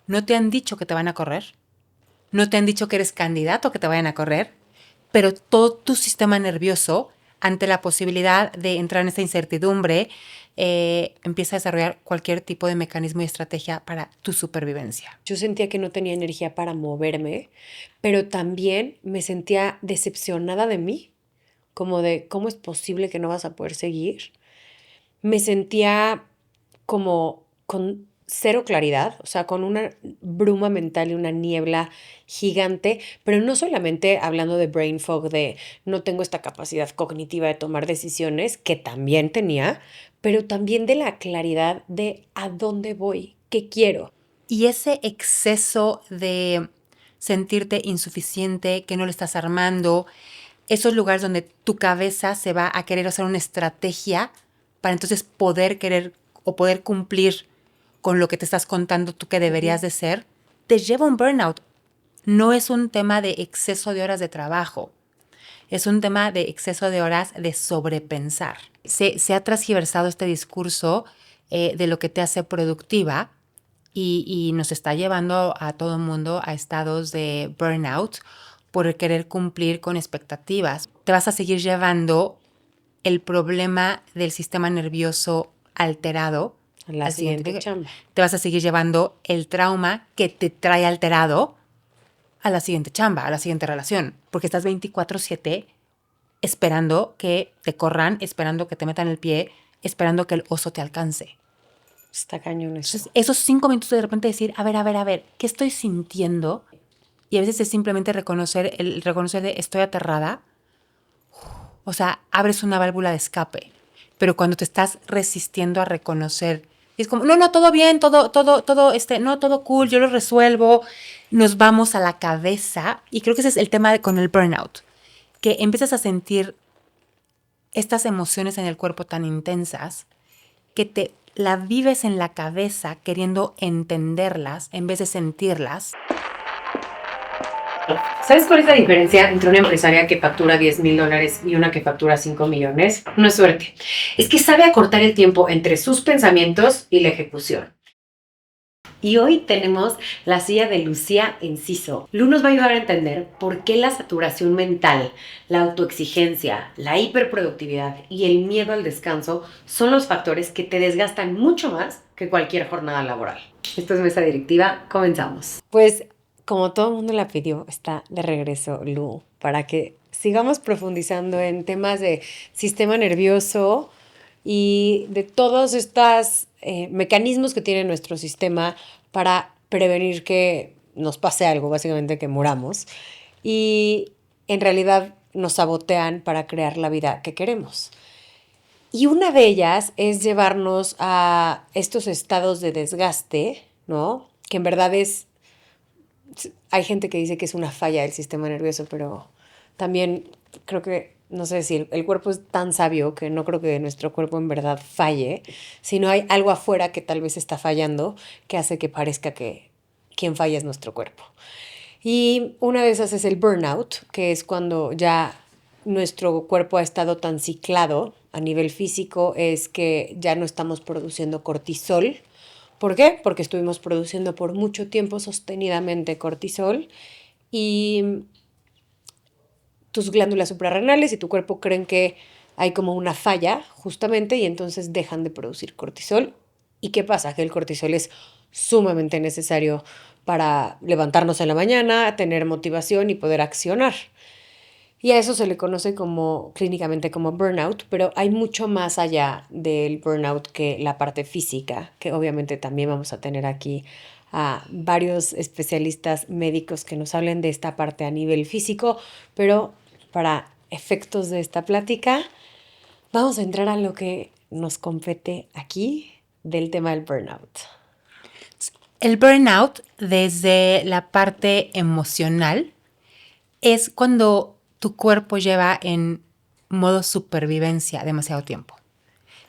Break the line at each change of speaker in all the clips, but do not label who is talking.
no te han dicho que te van a correr, no te han dicho que eres candidato a que te vayan a correr, pero todo tu sistema nervioso, ante la posibilidad de entrar en esta incertidumbre, empieza a desarrollar cualquier tipo de mecanismo y estrategia para tu supervivencia.
Yo sentía que no tenía energía para moverme, pero también me sentía decepcionada de mí, como de cómo es posible que no vas a poder seguir. Me sentía como con cero claridad, o sea, con una bruma mental y una niebla gigante, pero no solamente hablando de brain fog, de no tengo esta capacidad cognitiva de tomar decisiones, que también tenía, pero también de la claridad de a dónde voy, qué quiero.
Y ese exceso de sentirte insuficiente, que no lo estás armando, esos lugares donde tu cabeza se va a querer hacer una estrategia para entonces poder querer o poder cumplir con lo que te estás contando tú que deberías de ser, te lleva a un burnout. No es un tema de exceso de horas de trabajo, es un tema de exceso de horas de sobrepensar. Se ha transgiversado este discurso de lo que te hace productiva y nos está llevando a todo el mundo a estados de burnout por querer cumplir con expectativas. Te vas a seguir llevando el problema del sistema nervioso alterado
La
al siguiente
siguiente
nivel.
chamba.
Te vas a seguir llevando el trauma que te trae alterado a la siguiente chamba, a la siguiente relación, porque estás 24/7 esperando que te corran, esperando que te metan el pie, esperando que el oso te alcance.
Está cañón eso.
Entonces, esos 5 minutos de repente decir, a ver, ¿qué estoy sintiendo? Y a veces es simplemente reconocer de estoy aterrada. O sea, abres una válvula de escape. Pero cuando te estás resistiendo a reconocer, y es como, no, todo bien, no, todo cool, yo lo resuelvo. Nos vamos a la cabeza. Y creo que ese es el tema con el burnout. Que empiezas a sentir estas emociones en el cuerpo tan intensas que te la vives en la cabeza queriendo entenderlas en vez de sentirlas.
¿Sabes cuál es la diferencia entre una empresaria que factura $10,000 y una que factura 5 millones? No es suerte. Es que sabe acortar el tiempo entre sus pensamientos y la ejecución. Y hoy tenemos la silla de Lucía Enciso. Lu nos va a ayudar a entender por qué la saturación mental, la autoexigencia, la hiperproductividad y el miedo al descanso son los factores que te desgastan mucho más que cualquier jornada laboral. Esto es Mesa Directiva, comenzamos. Pues como todo el mundo la pidió, está de regreso Lu para que sigamos profundizando en temas de sistema nervioso y de todos estos mecanismos que tiene nuestro sistema para prevenir que nos pase algo, básicamente que moramos, y en realidad nos sabotean para crear la vida que queremos. Y una de ellas es llevarnos a estos estados de desgaste, ¿no? Que en verdad hay gente que dice que es una falla del sistema nervioso, pero también creo que, no sé si el cuerpo es tan sabio que no creo que nuestro cuerpo en verdad falle, sino hay algo afuera que tal vez está fallando que hace que parezca que quien falla es nuestro cuerpo. Y una de esas es el burnout, que es cuando ya nuestro cuerpo ha estado tan ciclado a nivel físico, es que ya no estamos produciendo cortisol. ¿Por qué? Porque estuvimos produciendo por mucho tiempo sostenidamente cortisol y tus glándulas suprarrenales y tu cuerpo creen que hay como una falla justamente y entonces dejan de producir cortisol. ¿Y qué pasa? Que el cortisol es sumamente necesario para levantarnos en la mañana, tener motivación y poder accionar. Y a eso se le conoce como clínicamente como burnout, pero hay mucho más allá del burnout que la parte física, que obviamente también vamos a tener aquí a varios especialistas médicos que nos hablen de esta parte a nivel físico, pero para efectos de esta plática vamos a entrar a lo que nos compete aquí del tema del burnout.
El burnout, desde la parte emocional, es cuando tu cuerpo lleva en modo supervivencia demasiado tiempo.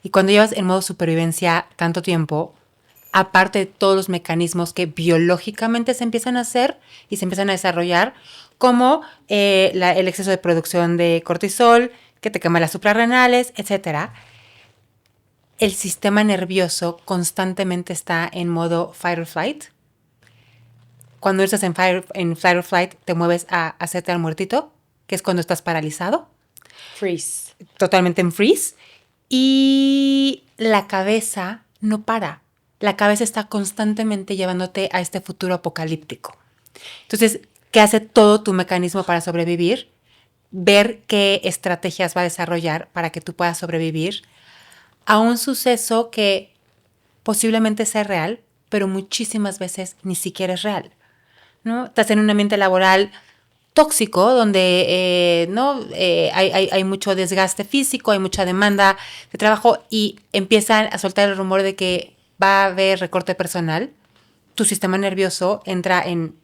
Y cuando llevas en modo supervivencia tanto tiempo, aparte de todos los mecanismos que biológicamente se empiezan a hacer y se empiezan a desarrollar, como el exceso de producción de cortisol, que te quema las suprarrenales, etcétera, el sistema nervioso constantemente está en modo fight or flight cuando estás en fight or flight, te mueves a hacerte al muertito, que es cuando estás paralizado.
Freeze.
Totalmente en freeze. Y la cabeza no para. La cabeza está constantemente llevándote a este futuro apocalíptico. Entonces, ¿qué hace todo tu mecanismo para sobrevivir? Ver qué estrategias va a desarrollar para que tú puedas sobrevivir a un suceso que posiblemente sea real, pero muchísimas veces ni siquiera es real, ¿no? Estás en un ambiente laboral tóxico donde hay mucho desgaste físico, hay mucha demanda de trabajo y empiezan a soltar el rumor de que va a haber recorte personal. Tu sistema nervioso entra en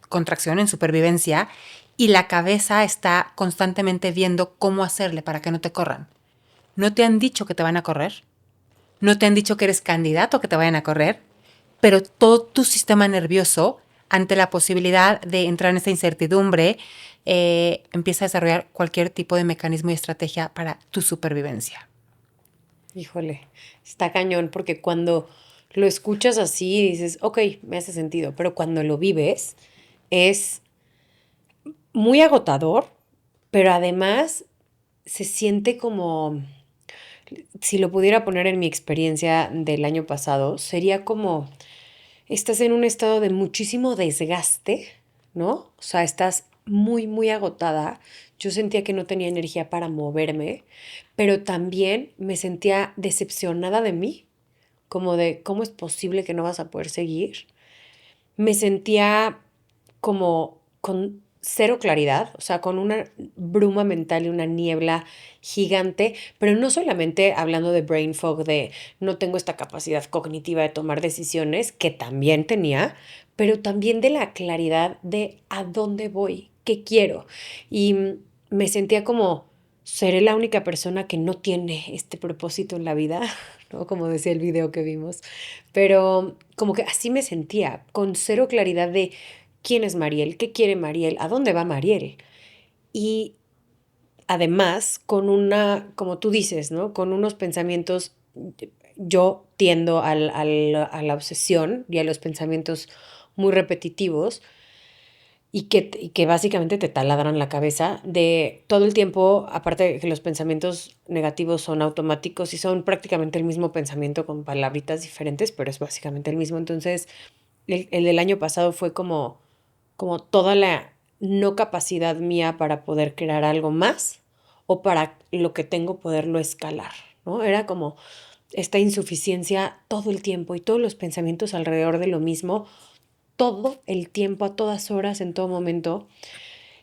contracción, en supervivencia, y la cabeza está constantemente viendo cómo hacerle para que no te corran. No te han dicho que te van a correr, no te han dicho que eres candidato a que te vayan a correr, pero todo tu sistema nervioso, ante la posibilidad de entrar en esta incertidumbre, empieza a desarrollar cualquier tipo de mecanismo y estrategia para tu supervivencia.
Híjole, está cañón porque cuando lo escuchas así dices, ok, me hace sentido, pero cuando lo vives es muy agotador, pero además se siente como, si lo pudiera poner en mi experiencia del año pasado, sería como, estás en un estado de muchísimo desgaste, ¿no? O sea, estás muy, muy agotada. Yo sentía que no tenía energía para moverme, pero también me sentía decepcionada de mí, como de, ¿cómo es posible que no vas a poder seguir? Me sentía como con cero claridad, o sea, con una bruma mental y una niebla gigante, pero no solamente hablando de brain fog, de no tengo esta capacidad cognitiva de tomar decisiones, que también tenía, pero también de la claridad de a dónde voy, qué quiero. Y me sentía como, seré la única persona que no tiene este propósito en la vida, ¿no? Como decía el video que vimos, pero como que así me sentía, con cero claridad de quién es Mariel, qué quiere Mariel, a dónde va Mariel. Y además, con una, como tú dices, ¿no? Con unos pensamientos, yo tiendo a la obsesión y a los pensamientos muy repetitivos y que básicamente te taladran la cabeza de todo el tiempo, aparte de que los pensamientos negativos son automáticos y son prácticamente el mismo pensamiento con palabritas diferentes, pero es básicamente el mismo. Entonces, el del año pasado fue como toda la no capacidad mía para poder crear algo más o para lo que tengo poderlo escalar, ¿no? Era como esta insuficiencia todo el tiempo y todos los pensamientos alrededor de lo mismo, todo el tiempo, a todas horas, en todo momento.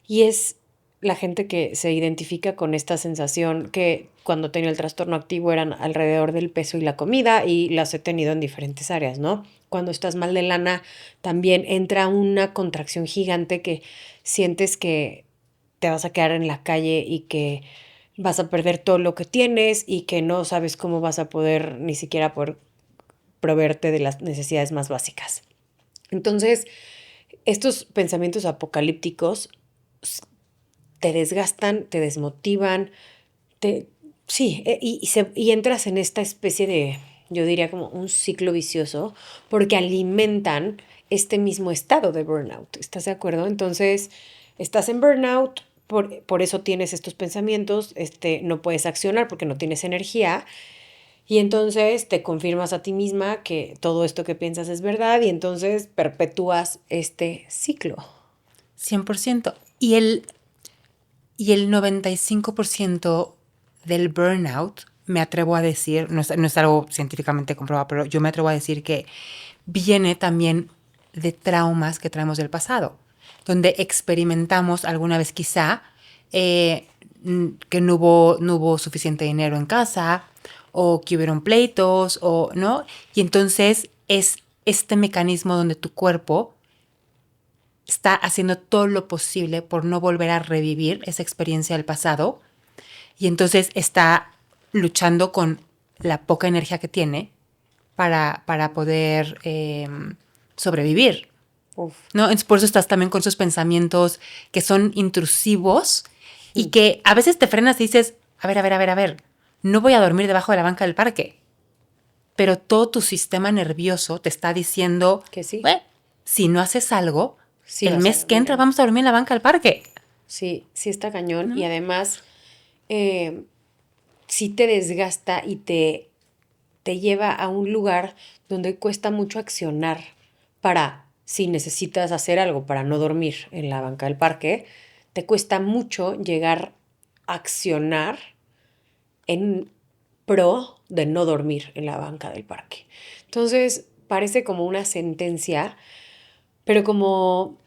Y es la gente que se identifica con esta sensación que cuando tenía el trastorno activo eran alrededor del peso y la comida y las he tenido en diferentes áreas, ¿no? Cuando estás mal de lana también entra una contracción gigante que sientes que te vas a quedar en la calle y que vas a perder todo lo que tienes y que no sabes cómo vas a poder ni siquiera poder proveerte de las necesidades más básicas. Entonces, estos pensamientos apocalípticos te desgastan, te desmotivan, te, sí, y entras en esta especie de, yo diría como un ciclo vicioso, porque alimentan este mismo estado de burnout. ¿Estás de acuerdo? Entonces, estás en burnout, por eso tienes estos pensamientos, no puedes accionar porque no tienes energía. Y entonces te confirmas a ti misma que todo esto que piensas es verdad y entonces perpetúas este ciclo.
100%. Y el 95% del burnout, me atrevo a decir, no es algo científicamente comprobado, pero yo me atrevo a decir que viene también de traumas que traemos del pasado, donde experimentamos alguna vez quizá que no hubo suficiente dinero en casa o que hubieron pleitos o no, y entonces es este mecanismo donde tu cuerpo está haciendo todo lo posible por no volver a revivir esa experiencia del pasado y entonces está luchando con la poca energía que tiene para poder sobrevivir,
Uf.
¿no? Entonces, por eso estás también con esos pensamientos que son intrusivos y que a veces te frenas y dices, a ver, no voy a dormir debajo de la banca del parque, pero todo tu sistema nervioso te está diciendo,
Que sí.
si no haces algo,
Sí
El
vas a
mes que
dormir
entra
ahí.
vamos a dormir en la banca del parque.
Sí, sí está cañón. Y
¿No?
además, eh, sí te desgasta y te lleva a un lugar donde cuesta mucho accionar para, si necesitas hacer algo para no dormir en la banca del parque, te cuesta mucho llegar a accionar en pro de no dormir en la banca del parque. Entonces, parece como una sentencia, pero como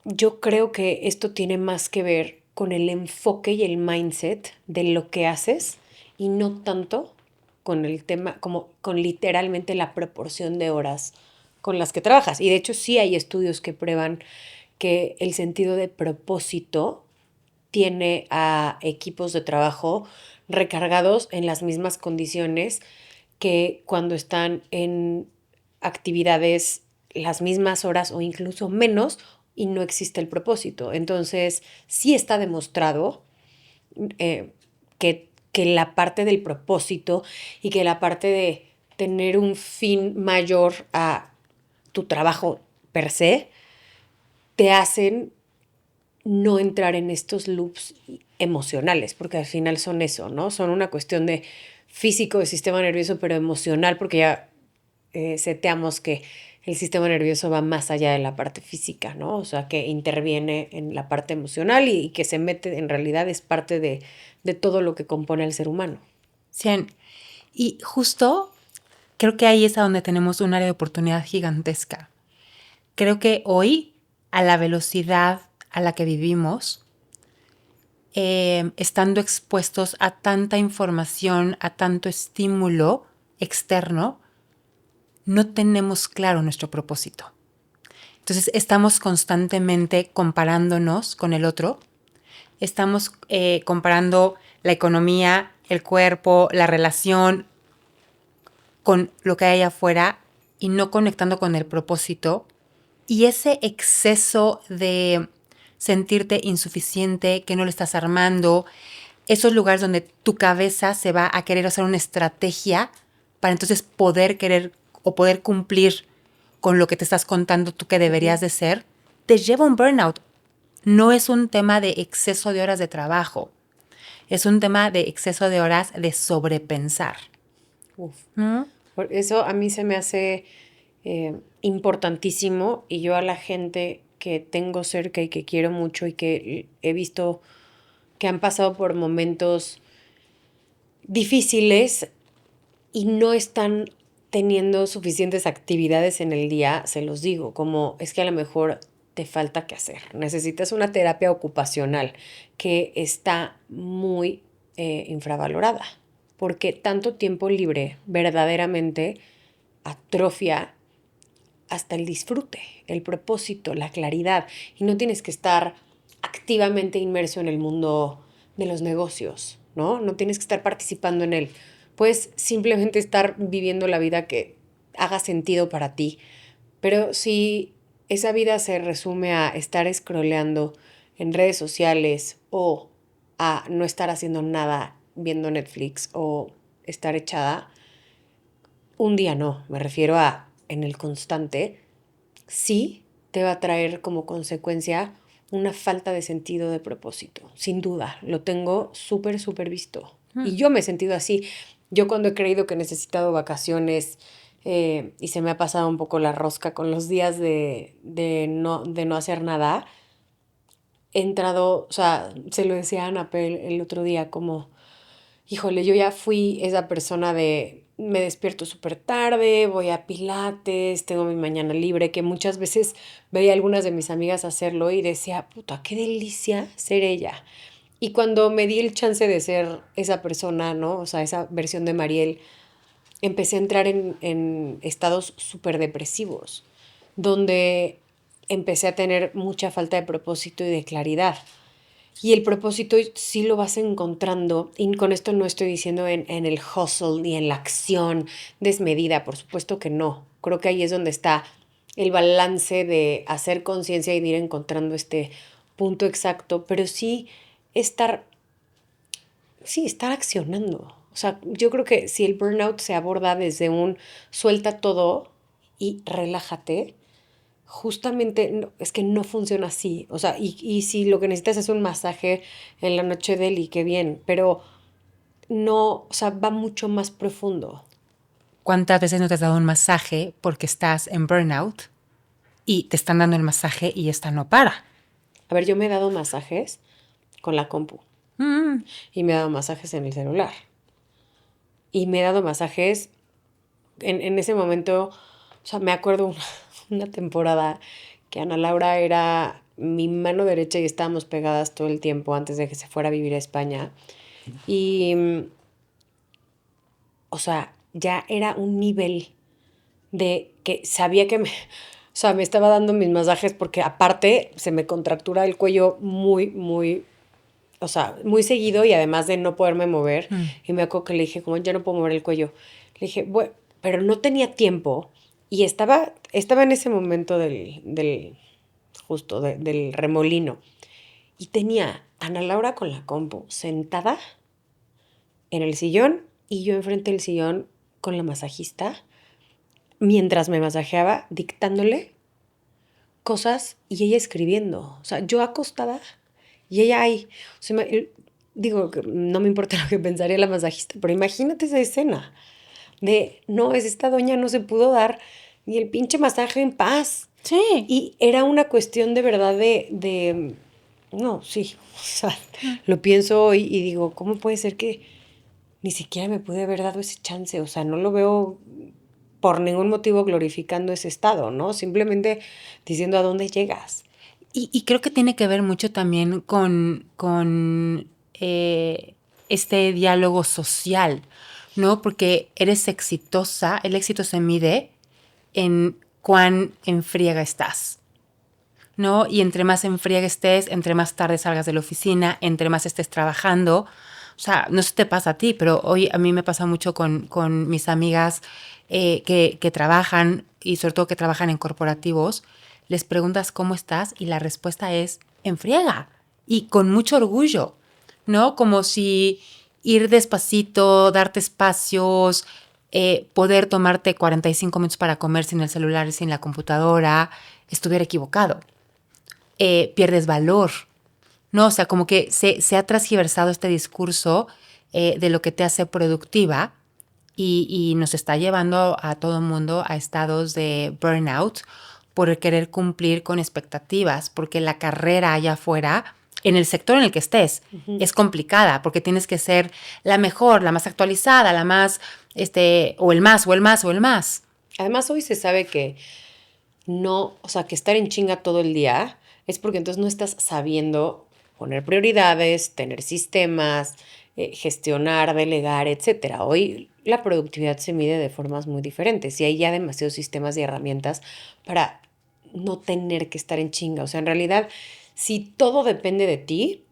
yo creo que esto tiene más que ver con el enfoque y el mindset de lo que haces y no tanto con el tema, como con literalmente la proporción de horas con las que trabajas. Y de hecho sí hay estudios que prueban que el sentido de propósito tiene a equipos de trabajo recargados en las mismas condiciones que cuando están en actividades las mismas horas o incluso menos y no existe el propósito. Entonces, sí está demostrado que la parte del propósito y que la parte de tener un fin mayor a tu trabajo per se, te hacen no entrar en estos loops emocionales, porque al final son eso, ¿no? Son una cuestión de físico, de sistema nervioso, pero emocional, porque ya seteamos que el sistema nervioso va más allá de la parte física, ¿no? O sea, que interviene en la parte emocional y que se mete, en realidad es parte de todo lo que compone al ser humano.
100. Y justo creo que ahí es a donde tenemos un área de oportunidad gigantesca. Creo que hoy, a la velocidad a la que vivimos, estando expuestos a tanta información, a tanto estímulo externo, no tenemos claro nuestro propósito. Entonces estamos constantemente comparándonos con el otro, estamos comparando la economía, el cuerpo, la relación con lo que hay allá afuera y no conectando con el propósito. Y ese exceso de sentirte insuficiente, que no lo estás armando, esos lugares donde tu cabeza se va a querer hacer una estrategia para entonces poder querer o poder cumplir con lo que te estás contando tú que deberías de ser, te lleva a un burnout. No es un tema de exceso de horas de trabajo, es un tema de exceso de horas de sobrepensar.
Uf.
¿Mm?
Por eso a mí se me hace importantísimo y yo a la gente que tengo cerca y que quiero mucho y que he visto que han pasado por momentos difíciles y no están teniendo suficientes actividades en el día, se los digo, como es que a lo mejor te falta que hacer. Necesitas una terapia ocupacional que está muy infravalorada, porque tanto tiempo libre verdaderamente atrofia hasta el disfrute, el propósito, la claridad, y no tienes que estar activamente inmerso en el mundo de los negocios, ¿no? No tienes que estar participando en él. Puedes simplemente estar viviendo la vida que haga sentido para ti. Pero si esa vida se resume a estar scrolleando en redes sociales o a no estar haciendo nada viendo Netflix o estar echada, un día no, me refiero a en el constante, sí te va a traer como consecuencia una falta de sentido de propósito, sin duda, lo tengo súper, súper visto. Y yo me he sentido así. Yo cuando he creído que he necesitado vacaciones y se me ha pasado un poco la rosca con los días de no hacer nada, he entrado, o sea, se lo decía a Ana el otro día, como, híjole, yo ya fui esa persona de me despierto súper tarde, voy a pilates, tengo mi mañana libre, que muchas veces veía a algunas de mis amigas hacerlo y decía, puta, qué delicia ser ella. Y cuando me di el chance de ser esa persona, ¿no? O sea, esa versión de Mariel, empecé a entrar en estados súper depresivos, donde empecé a tener mucha falta de propósito y de claridad. Y el propósito sí lo vas encontrando, y con esto no estoy diciendo en el hustle ni en la acción desmedida, por supuesto que no. Creo que ahí es donde está el balance de hacer conciencia y de ir encontrando este punto exacto, pero estar, sí, estar accionando. O sea, yo creo que si el burnout se aborda desde un suelta todo y relájate, justamente es que no funciona así. O sea, y si lo que necesitas es un masaje en la noche de Eli, qué bien, pero no, o sea, va mucho más profundo.
¿Cuántas veces no te has dado un masaje porque estás en burnout y te están dando el masaje y esta no para?
A ver, yo me he dado masajes con la compu
Mm.
y me he dado masajes en el celular. Y me he dado masajes en ese momento, o sea, me acuerdo una temporada que Ana Laura era mi mano derecha y estábamos pegadas todo el tiempo antes de que se fuera a vivir a España. Y, o sea, ya era un nivel de que sabía que o sea, me estaba dando mis masajes porque aparte se me contractura el cuello muy, o sea, muy seguido y además de no poderme mover. Y me acuerdo que le dije, como ya no puedo mover el cuello. Le dije, bueno, pero no tenía tiempo y estaba en ese momento justo, del remolino. Y tenía a Ana Laura con la compu sentada en el sillón y yo enfrente del sillón con la masajista mientras me masajeaba, dictándole cosas y ella escribiendo. O sea, yo acostada y ella ahí. O sea, digo que no me importa lo que pensaría la masajista, pero imagínate esa escena de, no, es esta doña no se pudo dar ni el pinche masaje en paz.
Sí.
Y era una cuestión de verdad no, sí, o sea, lo pienso hoy y digo, ¿cómo puede ser que ni siquiera me pude haber dado ese chance? O sea, no lo veo por ningún motivo glorificando ese estado, ¿no? Simplemente diciendo a dónde llegas.
Y creo que tiene que ver mucho también con este diálogo social, ¿no? Porque eres exitosa, el éxito se mide en cuán en friega estás, ¿no? Y entre más en friega estés, entre más tarde salgas de la oficina, entre más estés trabajando. O sea, no sé si te pasa a ti, pero hoy a mí me pasa mucho con mis amigas que trabajan y sobre todo que trabajan en corporativos. Les preguntas cómo estás y la respuesta es en friega y con mucho orgullo, ¿no? Como si ir despacito, darte espacios, poder tomarte 45 minutos para comer sin el celular y sin la computadora, estuviera equivocado. Pierdes valor, ¿no? O sea, como que se ha transgiversado este discurso de lo que te hace productiva y nos está llevando a todo el mundo a estados de burnout por querer cumplir con expectativas, porque la carrera allá afuera, en el sector en el que estés, es complicada, porque tienes que ser la mejor, la más actualizada, la más, o el más, o el más, o el más.
Además, hoy se sabe que no, o sea, que estar en chinga todo el día es porque entonces no estás sabiendo poner prioridades, tener sistemas, gestionar, delegar, etcétera. Hoy la productividad se mide de formas muy diferentes y hay ya demasiados sistemas y herramientas para no tener que estar en chinga. O sea, en realidad, si todo depende de ti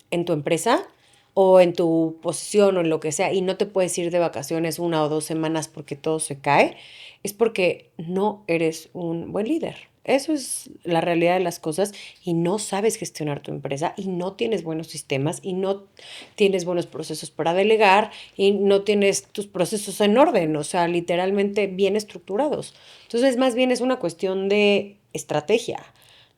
en tu empresa o en tu posición o en lo que sea y no te puedes ir de vacaciones 1 o 2 semanas porque todo se cae, es porque no eres un buen líder. Eso es la realidad de las cosas y no sabes gestionar tu empresa y no tienes buenos sistemas y no tienes buenos procesos para delegar y no tienes tus procesos en orden, o sea, literalmente bien estructurados. Entonces, más bien es una cuestión de estrategia,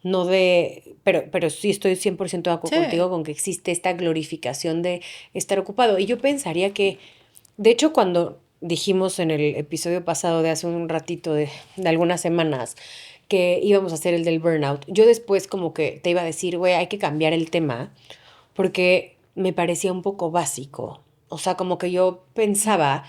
no de, pero sí estoy 100% de acuerdo contigo con que existe esta glorificación de estar ocupado. Y yo pensaría que, de hecho, cuando dijimos en el episodio pasado de hace un ratito, de algunas semanas, que íbamos a hacer el del burnout, yo después como que te iba a decir, güey, hay que cambiar el tema, porque me parecía un poco básico. O sea, como que yo pensaba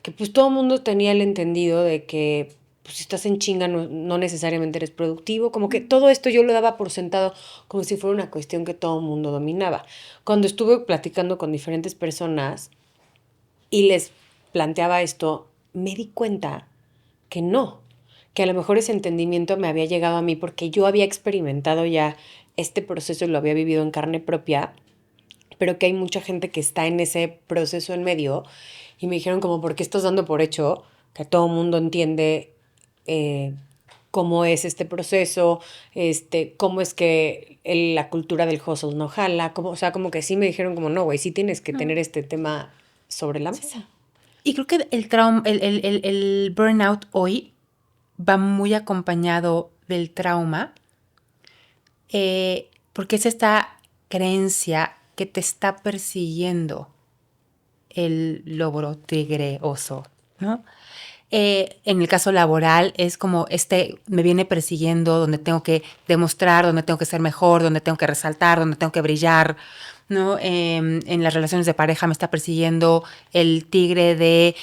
que pues todo el mundo tenía el entendido de que pues, si estás en chinga no necesariamente eres productivo. Como que todo esto yo lo daba por sentado como si fuera una cuestión que todo el mundo dominaba. Cuando estuve platicando con diferentes personas y les planteaba esto, me di cuenta que no, que a lo mejor ese entendimiento me había llegado a mí porque yo había experimentado ya este proceso y lo había vivido en carne propia, pero que hay mucha gente que está en ese proceso en medio y me dijeron como, ¿por qué estás dando por hecho que todo el mundo entiende eh, cómo es este proceso, cómo es que la cultura del hustle no jala? O sea, como que sí me dijeron como, no, güey, sí tienes que tener este tema sobre la mesa.
Y creo que el burnout hoy va muy acompañado del trauma, porque es esta creencia que te está persiguiendo el lobo, tigre, oso, ¿no? En el caso laboral es como me viene persiguiendo donde tengo que demostrar, donde tengo que ser mejor, donde tengo que resaltar, donde tengo que brillar, ¿no? En las relaciones de pareja me está persiguiendo el tigre de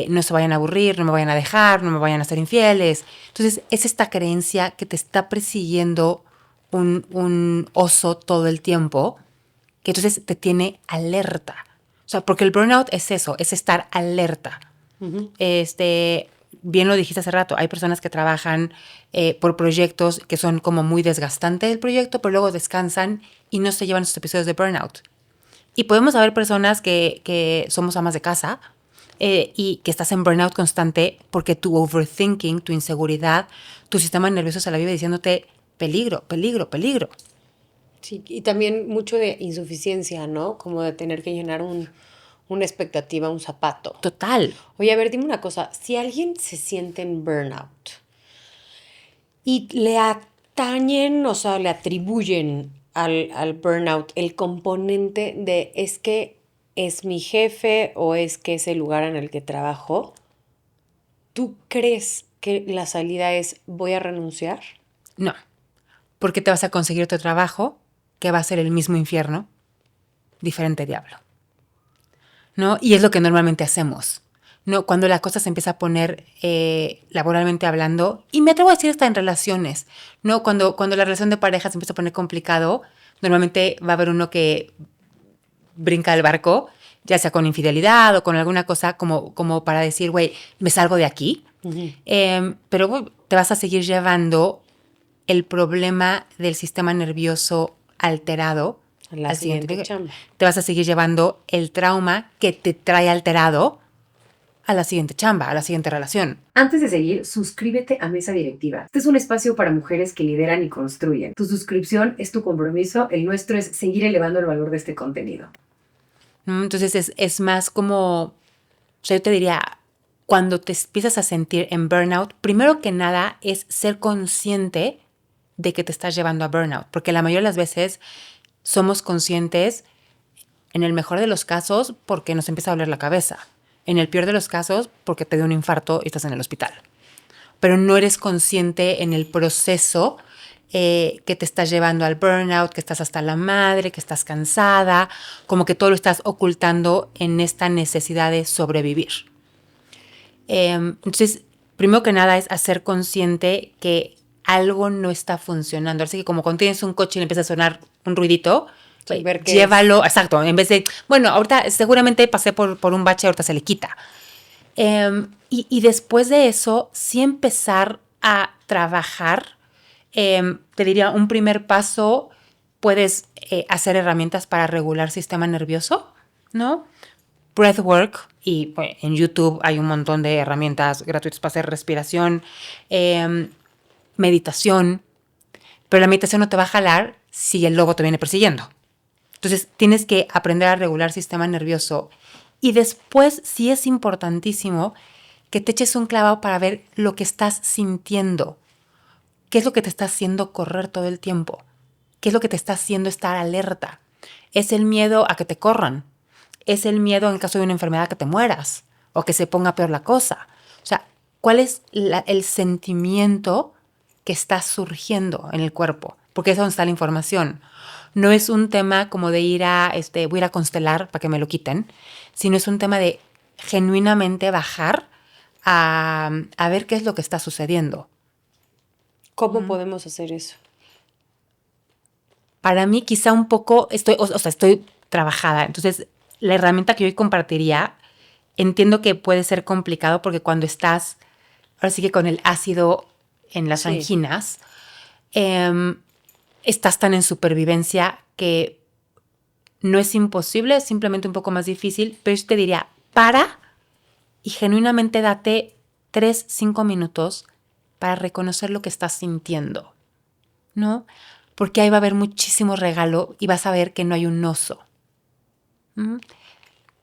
no se vayan a aburrir, no me vayan a dejar, no me vayan a ser infieles. Entonces es esta creencia que te está persiguiendo un oso todo el tiempo, que entonces te tiene alerta. O sea, porque el burnout es eso, es estar alerta.
Ujú.
Bien lo dijiste hace rato, hay personas que trabajan por proyectos que son como muy desgastantes el proyecto, pero luego descansan y no se llevan esos episodios de burnout. Y podemos haber personas que somos amas de casa y que estás en burnout constante porque tu overthinking, tu inseguridad, tu sistema nervioso se la vive diciéndote peligro, peligro, peligro.
Sí, y también mucho de insuficiencia, ¿no? Como de tener que llenar una expectativa, un zapato.
Total.
Oye, a ver, dime una cosa. Si alguien se siente en burnout y le atañen, o sea, le atribuyen al burnout el componente de es que es mi jefe o es que es el lugar en el que trabajo, ¿tú crees que la salida es voy a renunciar?
No, porque te vas a conseguir otro trabajo que va a ser el mismo infierno, diferente diablo, ¿no? Y es lo que normalmente hacemos, ¿no? Cuando la cosa se empieza a poner laboralmente hablando, y me atrevo a decir hasta en relaciones, ¿no? Cuando la relación de pareja se empieza a poner complicado, normalmente va a haber uno que brinca del barco, ya sea con infidelidad o con alguna cosa como para decir, güey, me salgo de aquí.
Ujú.
Pero güey, te vas a seguir llevando el problema del sistema nervioso alterado
A la
al siguiente
siguiente
nivel.
chamba.
Te vas a seguir llevando el trauma que te trae alterado a la siguiente chamba, a la siguiente relación.
Antes de seguir, suscríbete a Mesa Directiva. Este es un espacio para mujeres que lideran y construyen. Tu suscripción es tu compromiso, el nuestro es seguir elevando el valor de este contenido.
¿No? Entonces es más como, o sea, yo te diría, cuando te empiezas a sentir en burnout, primero que nada es ser consciente de que te estás llevando a burnout, porque la mayoría de las veces somos conscientes, en el mejor de los casos, porque nos empieza a doler la cabeza, en el peor de los casos, porque te dio un infarto y estás en el hospital, pero no eres consciente en el proceso que te estás llevando al burnout, que estás hasta la madre, que estás cansada, como que todo lo estás ocultando en esta necesidad de sobrevivir. Entonces, primero que nada es hacer consciente que algo no está funcionando. Así que como cuando tienes un coche y le empieza a sonar un ruidito,
Sí, ver qué
llévalo, exacto, en vez de, bueno, ahorita seguramente pasé por un bache, ahorita se le quita. Y después de eso, sí empezar a trabajar. Te diría, un primer paso, puedes hacer herramientas para regular sistema nervioso, ¿no? Breathwork, y pues, en YouTube hay un montón de herramientas gratuitas para hacer respiración, meditación, pero la meditación no te va a jalar si el lobo te viene persiguiendo. Entonces tienes que aprender a regular sistema nervioso y después sí es importantísimo que te eches un clavado para ver lo que estás sintiendo, qué es lo que te está haciendo correr todo el tiempo, qué es lo que te está haciendo estar alerta. ¿Es el miedo a que te corran? ¿Es el miedo en el caso de una enfermedad que te mueras o que se ponga peor la cosa? O sea, ¿cuál es el sentimiento que está surgiendo en el cuerpo? Porque es donde está la información. No es un tema como de voy a ir a constelar para que me lo quiten, sino es un tema de genuinamente bajar a ver qué es lo que está sucediendo.
¿Cómo podemos hacer eso?
Para mí quizá un poco, estoy trabajada, entonces la herramienta que yo hoy compartiría, entiendo que puede ser complicado porque cuando estás, ahora sí que con el ácido en las
Sí.
anginas, estás tan en supervivencia que no es imposible, es simplemente un poco más difícil, pero yo te diría, para y genuinamente date 3, 5 minutos para reconocer lo que estás sintiendo, ¿no? Porque ahí va a haber muchísimo regalo y vas a ver que no hay un oso. ¿Mm?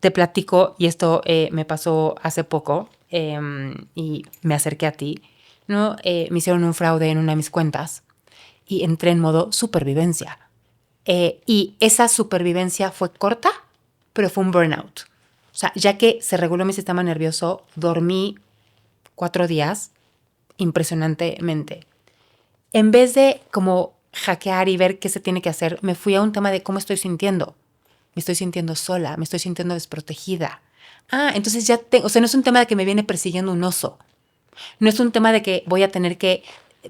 Te platico, y esto me pasó hace poco, y me acerqué a ti. ¿no? Me hicieron un fraude en una de mis cuentas y entré en modo supervivencia. Y esa supervivencia fue corta, pero fue un burnout. O sea, ya que se reguló mi sistema nervioso, dormí 4 días impresionantemente. En vez de como hackear y ver qué se tiene que hacer, me fui a un tema de cómo estoy sintiendo. Me estoy sintiendo sola, me estoy sintiendo desprotegida. Ah, entonces ya tengo, o sea, no es un tema de que me viene persiguiendo un oso. No es un tema de que voy a tener que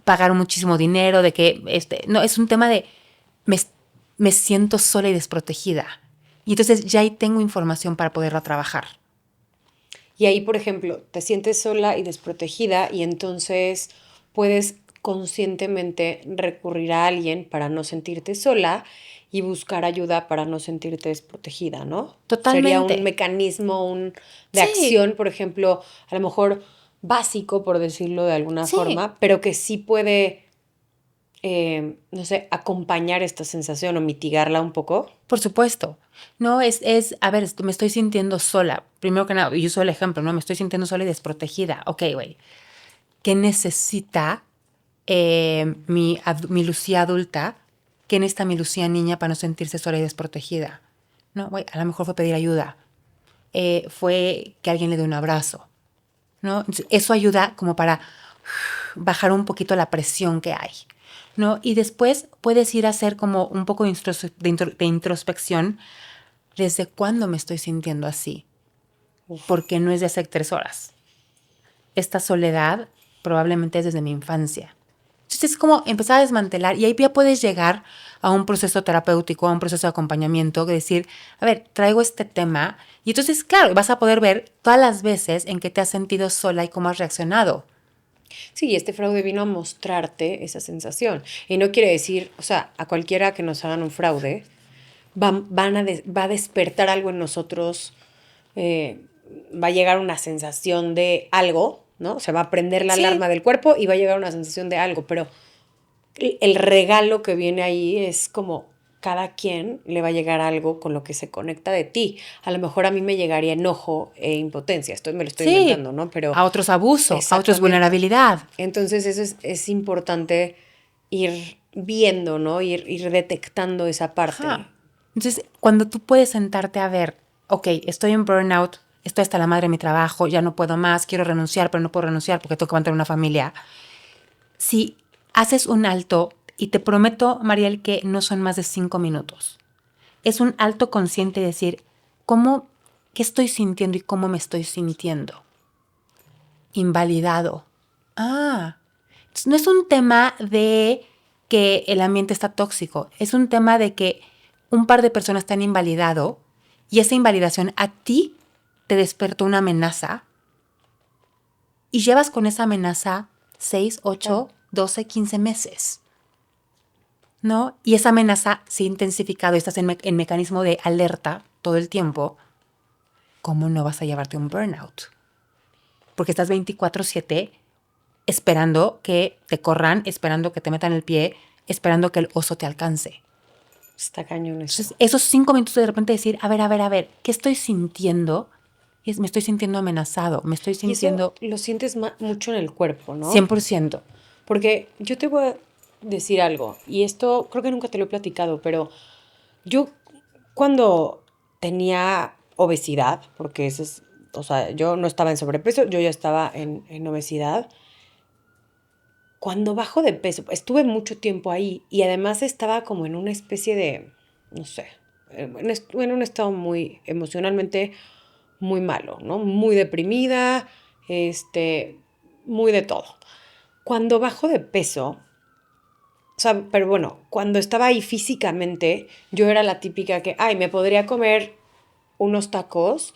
pagar muchísimo dinero, de que, no, es un tema de me, me siento sola y desprotegida. Y entonces ya ahí tengo información para poderla trabajar.
Y ahí, por ejemplo, te sientes sola y desprotegida y entonces puedes conscientemente recurrir a alguien para no sentirte sola y buscar ayuda para no sentirte desprotegida, ¿no? Sería un
Totalmente.
mecanismo de
Sí,
acción, por ejemplo, a lo mejor básico, por decirlo de alguna
sí,
forma, pero que sí puede, no sé, acompañar esta sensación o mitigarla un poco.
por supuesto. No, a ver, me estoy sintiendo sola. Primero que nada, yo uso el ejemplo, ¿no? Me estoy sintiendo sola y desprotegida. Ok, güey. ¿Qué necesita mi Lucía adulta? ¿Qué necesita mi Lucía niña para no sentirse sola y desprotegida? No, güey, a lo mejor fue pedir ayuda. Fue que alguien le dé un abrazo, ¿no? Entonces, eso ayuda como para bajar un poquito la presión que hay, ¿no? Y después puedes ir a hacer como un poco de introspección. ¿Desde cuándo me estoy sintiendo así?
Uf.
Porque no es de hace 3 horas. Esta soledad probablemente es desde mi infancia. Entonces es como empezar a desmantelar y ahí ya puedes llegar a un proceso terapéutico, a un proceso de acompañamiento, de decir, a ver, traigo este tema y entonces, claro, vas a poder ver todas las veces en que te has sentido sola y cómo has reaccionado.
Sí, este fraude vino a mostrarte esa sensación. Y no quiere decir, o sea, a cualquiera que nos hagan un fraude, va a despertar algo en nosotros, eh, va a llegar una sensación de algo, ¿no? O sea, va a prender la
Sí,
alarma del cuerpo y va a llegar una sensación de algo, pero el regalo que viene ahí es como cada quien le va a llegar algo con lo que se conecta de ti. A lo mejor a mí me llegaría enojo e impotencia, me lo estoy
sí.
inventando, ¿no? Pero
A otros abuso, a otros
exactamente.
vulnerabilidad.
Entonces eso es importante ir viendo, ¿no? Ir detectando esa parte.
Ajá. Entonces, cuando tú puedes sentarte a ver, ok, estoy en burnout, estoy hasta la madre de mi trabajo, ya no puedo más, quiero renunciar, pero no puedo renunciar porque tengo que mantener una familia. Si haces un alto, y te prometo, Mariel, que no son más de 5 minutos, es un alto consciente de decir, ¿cómo, qué estoy sintiendo y cómo me estoy sintiendo? Invalidado. Ah, entonces no es un tema de que el ambiente está tóxico, es un tema de que un par de personas te han invalidado y esa invalidación a ti te despertó una amenaza y llevas con esa amenaza 6,
Claro.
8, 12, 15 meses, ¿no? Y esa amenaza se ha intensificado y estás en mecanismo de alerta todo el tiempo. ¿Cómo no vas a llevarte un burnout? Porque estás 24/7 esperando que te corran, esperando que te metan el pie, esperando que el oso te alcance.
Está cañón
Entonces,
eso.
esos 5 minutos de repente decir, a ver, ¿qué estoy sintiendo? Me estoy sintiendo amenazado, me estoy
Y eso
sintiendo
lo sientes mucho en el cuerpo, ¿no?
100%.
Porque yo te voy a decir algo, y esto creo que nunca te lo he platicado, pero yo cuando tenía obesidad, porque eso es, o sea, yo no estaba en sobrepeso, yo ya estaba en obesidad. Cuando bajo de peso, estuve mucho tiempo ahí y además estaba como en una especie de, no sé, en un estado muy emocionalmente muy malo, ¿no? Muy deprimida, este, muy de todo. Cuando bajo de peso, o sea, pero bueno, cuando estaba ahí físicamente, yo era la típica que, ay, me podría comer unos tacos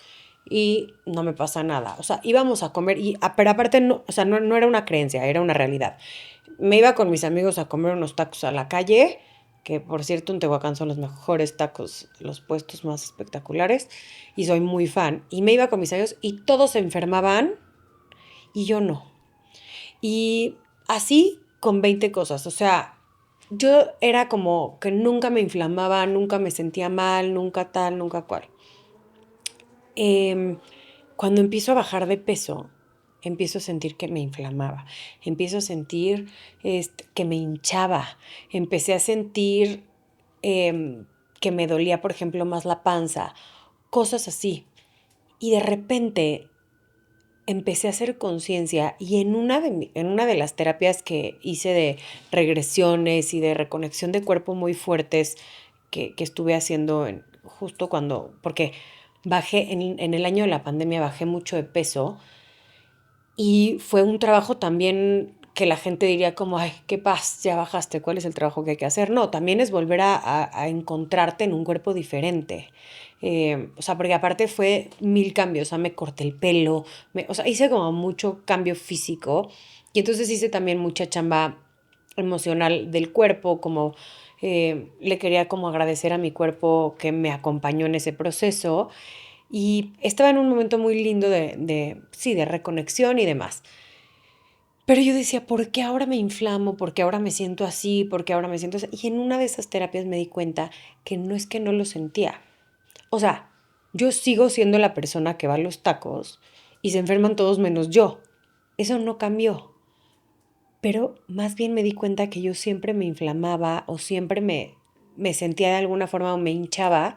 y no me pasa nada. O sea, íbamos a comer y, pero aparte, no, o sea, no era una creencia, era una realidad. Me iba con mis amigos a comer unos tacos a la calle, que por cierto en Tehuacán son los mejores tacos, los puestos más espectaculares, y soy muy fan. Y me iba con mis amigos y todos se enfermaban y yo no. Y así con 20 cosas, o sea, yo era como que nunca me inflamaba, nunca me sentía mal, nunca tal, nunca cual. Em, Cuando empiezo a bajar de peso, empiezo a sentir que me inflamaba, empiezo a sentir que me hinchaba, empecé a sentir que me dolía, por ejemplo, más la panza, cosas así. Y de repente empecé a hacer conciencia y en una de las terapias que hice de regresiones y de reconexión de cuerpo muy fuertes que estuve haciendo justo cuando, porque bajé, en el año de la pandemia bajé mucho de peso y fue un trabajo también que la gente diría como, ay, qué paz, ya bajaste, ¿cuál es el trabajo que hay que hacer? No, también es volver a encontrarte en un cuerpo diferente. O sea, porque aparte fue mil cambios, o sea, me corté el pelo, o sea, hice como mucho cambio físico y entonces hice también mucha chamba emocional del cuerpo, como le quería como agradecer a mi cuerpo que me acompañó en ese proceso y estaba en un momento muy lindo sí, de reconexión y demás. Pero yo decía, ¿por qué ahora me inflamo? ¿Por qué ahora me siento así? ¿Por qué ahora me siento así? Y en una de esas terapias me di cuenta que no es que no lo sentía. O sea, yo sigo siendo la persona que va a los tacos y se enferman todos menos yo. Eso no cambió. Pero más bien me di cuenta que yo siempre me inflamaba o siempre me sentía de alguna forma o me hinchaba,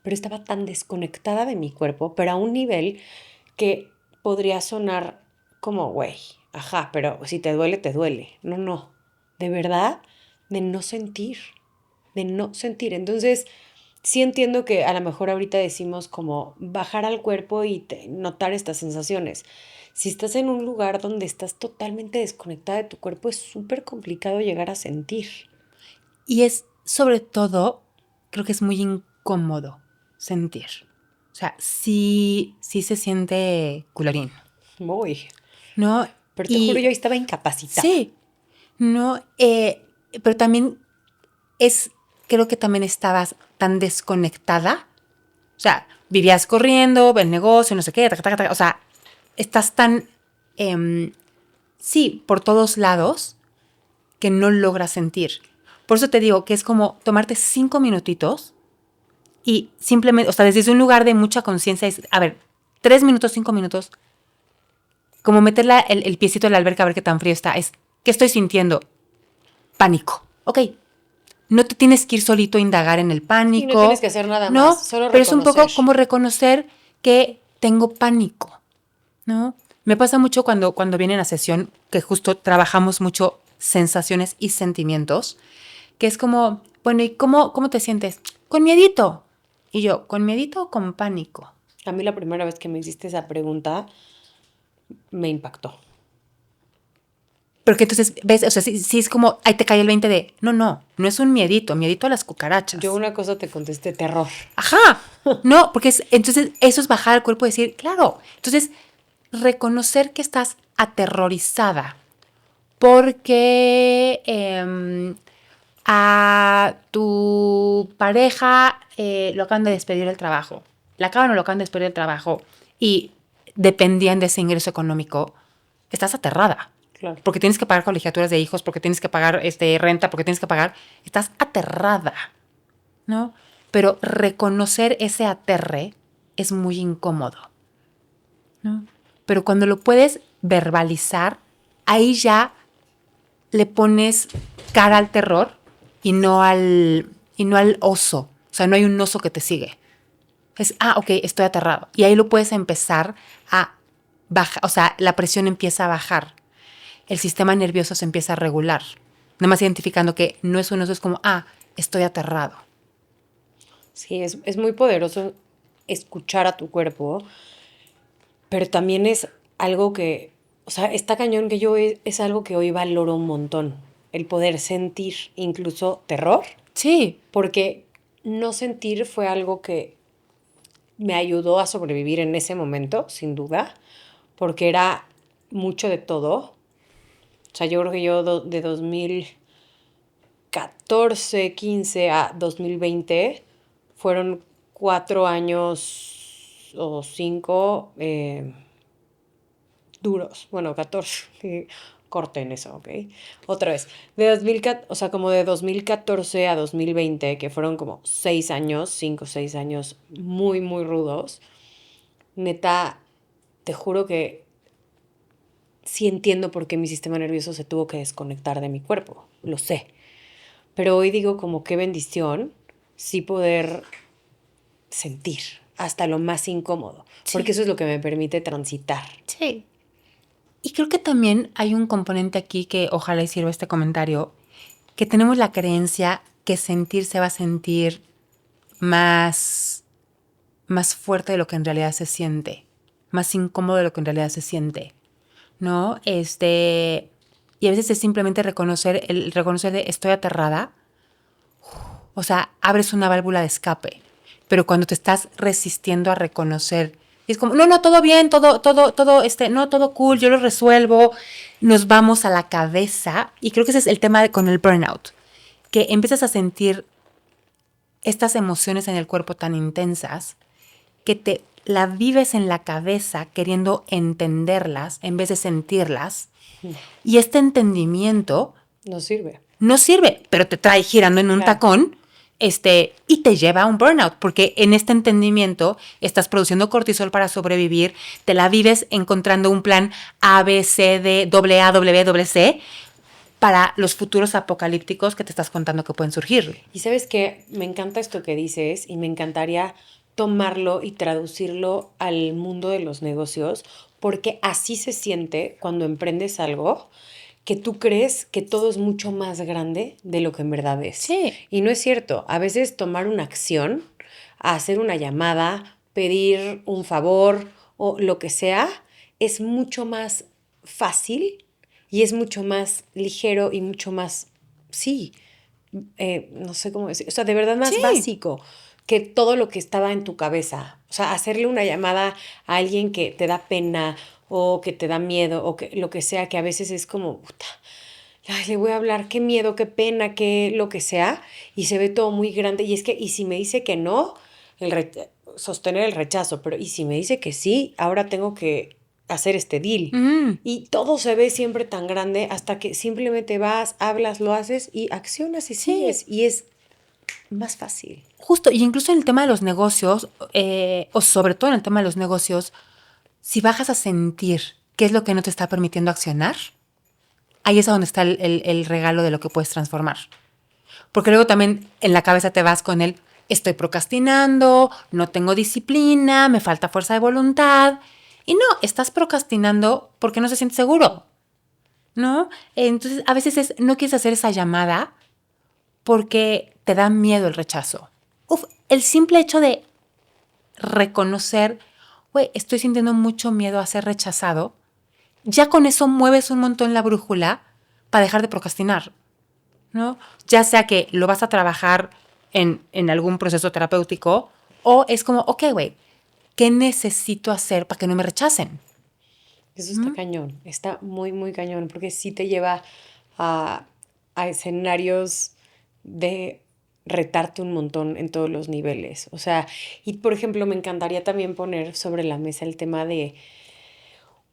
pero estaba tan desconectada de mi cuerpo, pero a un nivel que podría sonar como, güey, ajá, pero si te duele, te duele. No, no, de verdad, de no sentir, de no sentir. Entonces, sí entiendo que a lo mejor ahorita decimos como bajar al cuerpo y notar estas sensaciones. Si estás en un lugar donde estás totalmente desconectada de tu cuerpo, es súper complicado llegar a sentir.
Y es, sobre todo, creo que es muy incómodo sentir. O sea, sí se siente colorín,
Muy.
¿no?
Pero te juro,
Y
yo estaba incapacitada.
sí, ¿no? Pero también creo que también estabas tan desconectada. O sea, vivías corriendo, el negocio, no sé qué, taca, taca, taca. O sea, estás tan, sí, por todos lados que no logras sentir. Por eso te digo que es como tomarte 5 minutitos y simplemente, o sea, desde un lugar de mucha conciencia, es, a ver, 3 minutos, 5 minutos, como meter el piecito en la alberca a ver qué tan frío está. Es, ¿qué estoy sintiendo? Pánico. Ok, no te tienes que ir solito a indagar en el
Sí, no
pánico,
tienes que hacer nada
¿no?
más, solo
Pero es un
reconocer.
poco como reconocer que tengo pánico, ¿no? Me pasa mucho cuando vienen a sesión, que justo trabajamos mucho sensaciones y sentimientos, que es como, bueno, ¿y cómo te sientes? Con miedito. Y yo, ¿con miedito o con pánico?
A mí la primera vez que me hiciste esa pregunta me impactó.
Porque entonces, ¿ves? O sea, sí es como, ahí te cae el 20 de, no es un miedito a las cucarachas.
Yo una cosa te contesté, terror.
Ajá, no, porque entonces eso es bajar al cuerpo y decir, claro, entonces reconocer que estás aterrorizada porque a tu pareja lo acaban de despedir del trabajo, la acaban o lo acaban de despedir del trabajo y dependían de ese ingreso económico, estás aterrada.
Claro.
Porque tienes que pagar colegiaturas de hijos, porque tienes que pagar renta, porque tienes que pagar, estás aterrada, ¿no? Pero reconocer ese aterre es muy incómodo, ¿no? Pero cuando lo puedes verbalizar, ahí ya le pones cara al terror y no al oso. O sea, no hay un oso que te sigue. Es, ok, estoy aterrado. Y ahí lo puedes empezar a bajar, o sea, la presión empieza a bajar. El sistema nervioso se empieza a regular. Nada más identificando que no es un oso, es como, estoy aterrado.
Sí, es muy poderoso escuchar a tu cuerpo, pero también es algo que, o sea, está cañón que es algo que hoy valoro un montón, el poder sentir incluso terror,
Sí,
porque no sentir fue algo que me ayudó a sobrevivir en ese momento, sin duda, porque era mucho de todo. O sea, yo creo que yo de 2014, 15 a 2020 fueron 4 años o 5 duros. Bueno, 14. Corten eso, ¿ok? Otra vez. O sea, como de 2014 a 2020, que fueron como 6 años, 5 o 6 años muy, muy rudos. Neta, te juro que sí entiendo por qué mi sistema nervioso se tuvo que desconectar de mi cuerpo, lo sé. Pero hoy digo como qué bendición sí poder sentir hasta lo más incómodo, porque
Sí.
eso es lo que me permite transitar.
Sí. Y creo que también hay un componente aquí que ojalá y sirva este comentario, que tenemos la creencia que sentir se va a sentir más fuerte de lo que en realidad se siente, más incómodo de lo que en realidad se siente, ¿no? Y a veces es simplemente reconocer de estoy aterrada, o sea, abres una válvula de escape, pero cuando te estás resistiendo a reconocer, y es como, no, todo bien, no, todo cool, yo lo resuelvo, nos vamos a la cabeza, y creo que ese es el tema con el burnout, que empiezas a sentir estas emociones en el cuerpo tan intensas que te la vives en la cabeza queriendo entenderlas en vez de sentirlas. Y este entendimiento
No sirve.
no sirve, pero te trae girando en un
Claro.
tacón, y te lleva a un burnout, porque en este entendimiento estás produciendo cortisol para sobrevivir, te la vives encontrando un plan A, B, C, D, A, W, C para los futuros apocalípticos que te estás contando que pueden surgir.
Y sabes qué, me encanta esto que dices y me encantaría tomarlo y traducirlo al mundo de los negocios, porque así se siente cuando emprendes algo que tú crees que todo es mucho más grande de lo que en verdad es.
Sí.
Y no es cierto. A veces tomar una acción, hacer una llamada, pedir un favor o lo que sea, es mucho más fácil y es mucho más ligero y mucho más, sí, no sé cómo decir, o sea, de verdad más
Sí.
básico que todo lo que estaba en tu cabeza. O sea, hacerle una llamada a alguien que te da pena o que te da miedo o que lo que sea, que a veces es como, puta, ay, le voy a hablar, qué miedo, qué pena, qué lo que sea, y se ve todo muy grande. Y es que, y si me dice que no, sostener el rechazo, pero y si me dice que sí, ahora tengo que hacer este deal.
Mm.
Y todo se ve siempre tan grande hasta que simplemente vas, hablas, lo haces y accionas y
Sí.
sigues. Y es más fácil.
Justo, y incluso en el tema de los negocios, o sobre todo en el tema de los negocios, si bajas a sentir qué es lo que no te está permitiendo accionar, ahí es a donde está el regalo de lo que puedes transformar. Porque luego también en la cabeza te vas con el estoy procrastinando, no tengo disciplina, me falta fuerza de voluntad. Y no, estás procrastinando porque no se siente seguro, ¿no? Entonces, a veces no quieres hacer esa llamada porque te da miedo el rechazo. El simple hecho de reconocer, güey, estoy sintiendo mucho miedo a ser rechazado, ya con eso mueves un montón la brújula para dejar de procrastinar, ¿no? Ya sea que lo vas a trabajar en algún proceso terapéutico o es como, ok, güey, ¿qué necesito hacer para que no me rechacen?
Eso está cañón, está muy, muy cañón, porque sí te lleva a escenarios de retarte un montón en todos los niveles. O sea, y por ejemplo, me encantaría también poner sobre la mesa el tema de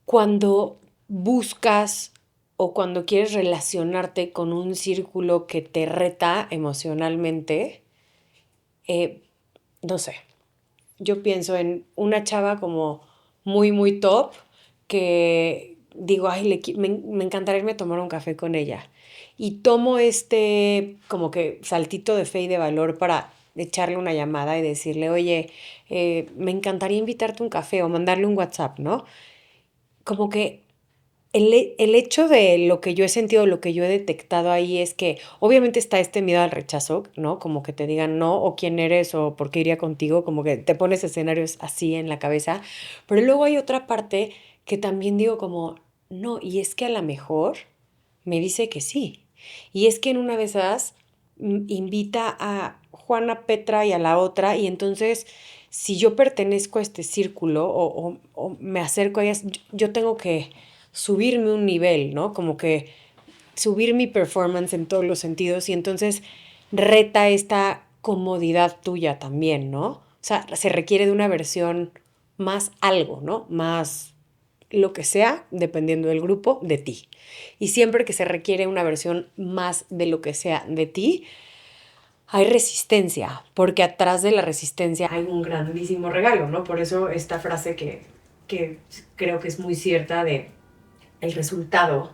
cuando buscas o cuando quieres relacionarte con un círculo que te reta emocionalmente, no sé, yo pienso en una chava como muy, muy top que digo, ay, me encantaría irme a tomar un café con ella. Y tomo este como que saltito de fe y de valor para echarle una llamada y decirle, oye, me encantaría invitarte a un café o mandarle un WhatsApp, ¿no? Como que el hecho de lo que yo he sentido, lo que yo he detectado ahí es que obviamente está este miedo al rechazo, ¿no? Como que te digan no, o quién eres, o por qué iría contigo, como que te pones escenarios así en la cabeza. Pero luego hay otra parte que también digo como, no, y es que a lo mejor me dice que sí. Y es que en una de esas invita a Juana, Petra y a la otra, y entonces si yo pertenezco a este círculo o me acerco a ellas, yo tengo que subirme un nivel, ¿no? Como que subir mi performance en todos los sentidos y entonces reta esta comodidad tuya también, ¿no? O sea, se requiere de una versión más algo, ¿no? Más lo que sea, dependiendo del grupo, de ti. Y siempre que se requiere una versión más de lo que sea de ti, hay resistencia, porque atrás de la resistencia hay un grandísimo regalo, ¿no? Por eso esta frase que creo que es muy cierta de
el resultado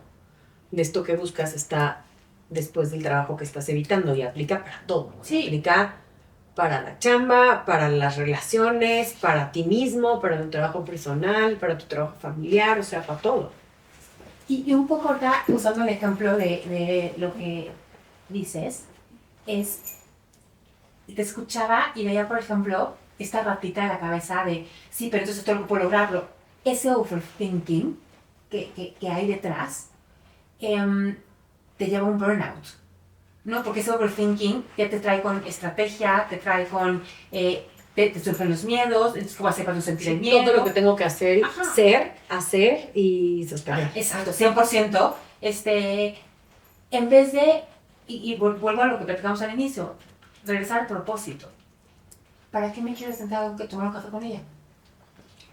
de esto que buscas está después del trabajo que estás evitando y aplica para todo.
Sí.
Aplica para la chamba, para las relaciones, para ti mismo, para tu trabajo personal, para tu trabajo familiar, o sea, para todo.
Y un poco acá, usando el ejemplo de lo que dices, te escuchaba y veía, por ejemplo, esta ratita en la cabeza de, sí, pero entonces tengo que lograrlo. Ese overthinking que hay detrás te lleva a un burnout, ¿no? Porque ese overthinking ya te trae con estrategia, te trae con... te surgen los miedos, entonces ¿cómo hacer para no sentir el miedo?
Todo lo que tengo que hacer, hacer y sostener.
Exacto, 100%. En vez de, y vuelvo a lo que platicamos al inicio, regresar al propósito. ¿Para qué me quieres sentar a tomar un café con ella?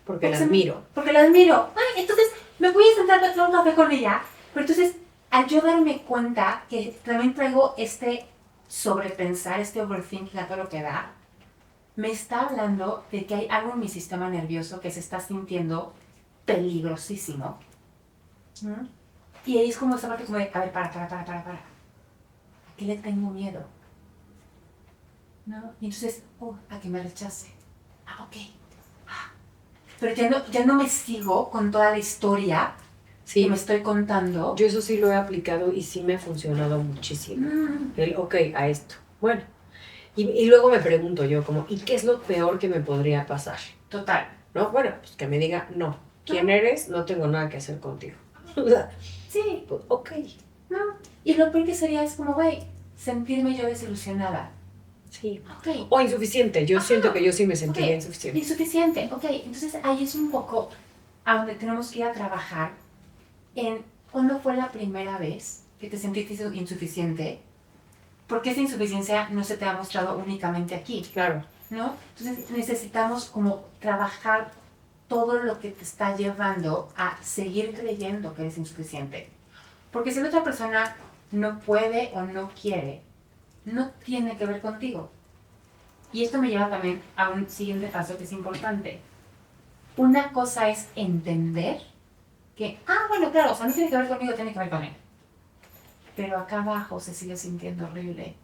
Porque la admiro.
Porque la admiro. Ay, entonces me voy a sentar a tomar un café con ella. Pero entonces, al yo darme cuenta que también traigo sobrepensar, overthinking a todo lo que da, me está hablando de que hay algo en mi sistema nervioso que se está sintiendo peligrosísimo. ¿Mm? Y ahí es como esa parte como de, a ver, para. ¿A qué le tengo miedo? ¿No? Y entonces, a que me rechace. Ok. Pero ya no me sigo con toda la historia que me estoy contando.
Yo eso sí lo he aplicado y sí me ha funcionado muchísimo. A esto. Bueno. Y luego me pregunto yo como, ¿y qué es lo peor que me podría pasar?
Total.
¿No? Bueno, pues que me diga, no. ¿Quién eres? No tengo nada que hacer contigo.
Sí.
Pues, ok.
No. Y lo peor que sería es como, güey, sentirme yo desilusionada.
Sí.
Okay.
O insuficiente. Yo siento que yo sí me sentiría insuficiente.
Insuficiente, ok. Entonces ahí es un poco a donde tenemos que ir a trabajar en cuándo fue la primera vez que te sentiste insuficiente, porque esa insuficiencia no se te ha mostrado únicamente aquí.
Claro.
¿No? Entonces necesitamos como trabajar todo lo que te está llevando a seguir creyendo que eres insuficiente. Porque si la otra persona no puede o no quiere, no tiene que ver contigo. Y esto me lleva también a un siguiente paso que es importante. Una cosa es entender que, bueno, claro, o sea, no tiene que ver conmigo, tiene que ver con él. Pero acá abajo se sigue sintiendo horrible.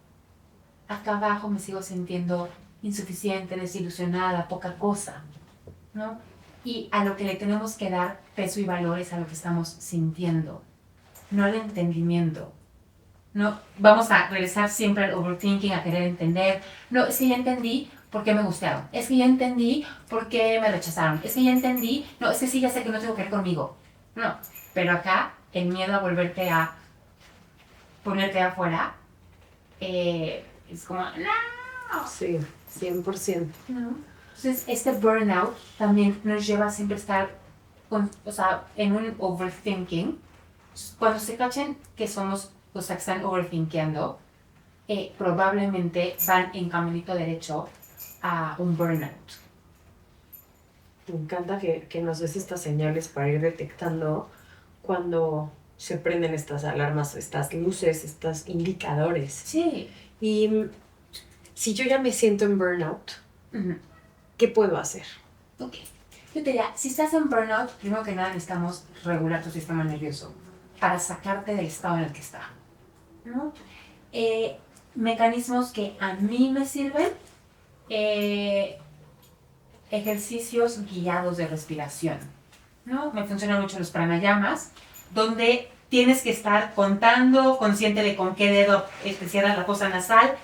Acá abajo me sigo sintiendo insuficiente, desilusionada, poca cosa, ¿no? Y a lo que le tenemos que dar peso y valor es a lo que estamos sintiendo, no al entendimiento. No, vamos a regresar siempre al overthinking, a querer entender. No, es que ya entendí por qué me gustaron. Es que ya entendí por qué me rechazaron. Es que ya entendí. No, es que sí, ya sé que no tengo que ver conmigo. No, pero acá el miedo a ponerte afuera, es como, no.
Sí, 100%.
No. Entonces, este burnout también nos lleva a siempre estar en un overthinking. Cuando se cachen que somos que están overthinkeando, probablemente van en caminito derecho a un burnout.
Me encanta que nos des estas señales para ir detectando cuando se prenden estas alarmas, estas luces, estos indicadores.
Sí.
Y si yo ya me siento en burnout, ¿qué puedo hacer?
Ok. Yo te diría, si estás en burnout, primero que nada necesitamos regular tu sistema nervioso para sacarte del estado en el que está, ¿no? Mecanismos que a mí me sirven, ejercicios guiados de respiración, ¿no? Me funcionan mucho los pranayamas, donde tienes que estar contando, consciente de con qué dedo te cierras la fosa nasal,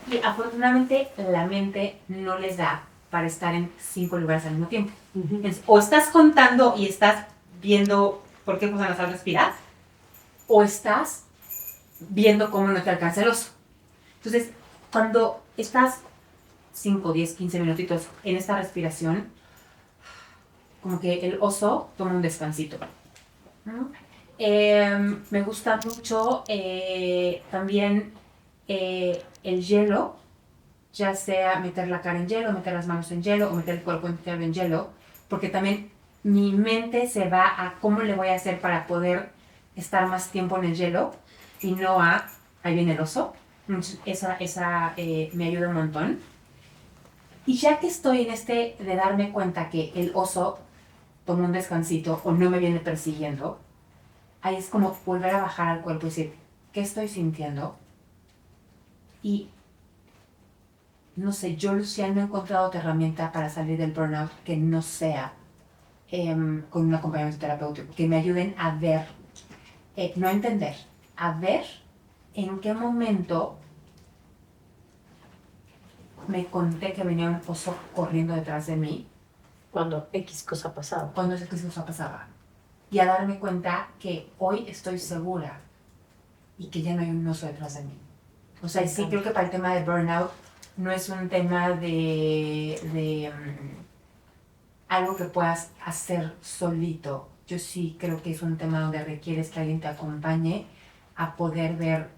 y afortunadamente la mente no les da para estar en 5 lugares al mismo tiempo. Entonces, o estás contando y estás viendo por qué fosa nasal respiras, o estás viendo cómo no te alcanza el oso. Entonces, cuando estás 5, 10, 15 minutitos en esta respiración, como que el oso toma un descansito, ¿no? Me gusta mucho también el hielo, ya sea meter la cara en hielo, meter las manos en hielo o meter el cuerpo entero en hielo, porque también mi mente se va a cómo le voy a hacer para poder estar más tiempo en el hielo y no ahí viene el oso. Esa me ayuda un montón. Y ya que estoy en de darme cuenta que el oso tomó un descansito o no me viene persiguiendo, ahí es como volver a bajar al cuerpo y decir, ¿qué estoy sintiendo? Y no sé, yo, Lucía, no he encontrado otra herramienta para salir del burnout que no sea con un acompañamiento terapéutico, que me ayuden a ver, no a entender, a ver en qué momento me conté que venía un oso corriendo detrás de mí.
Cuando X cosa pasaba.
Cuando esa cosa pasaba. Y a darme cuenta que hoy estoy segura y que ya no hay un oso detrás de mí. O sea, sí creo que para el tema de burnout no es un tema de algo que puedas hacer solito. Yo sí creo que es un tema donde requieres que alguien te acompañe a poder ver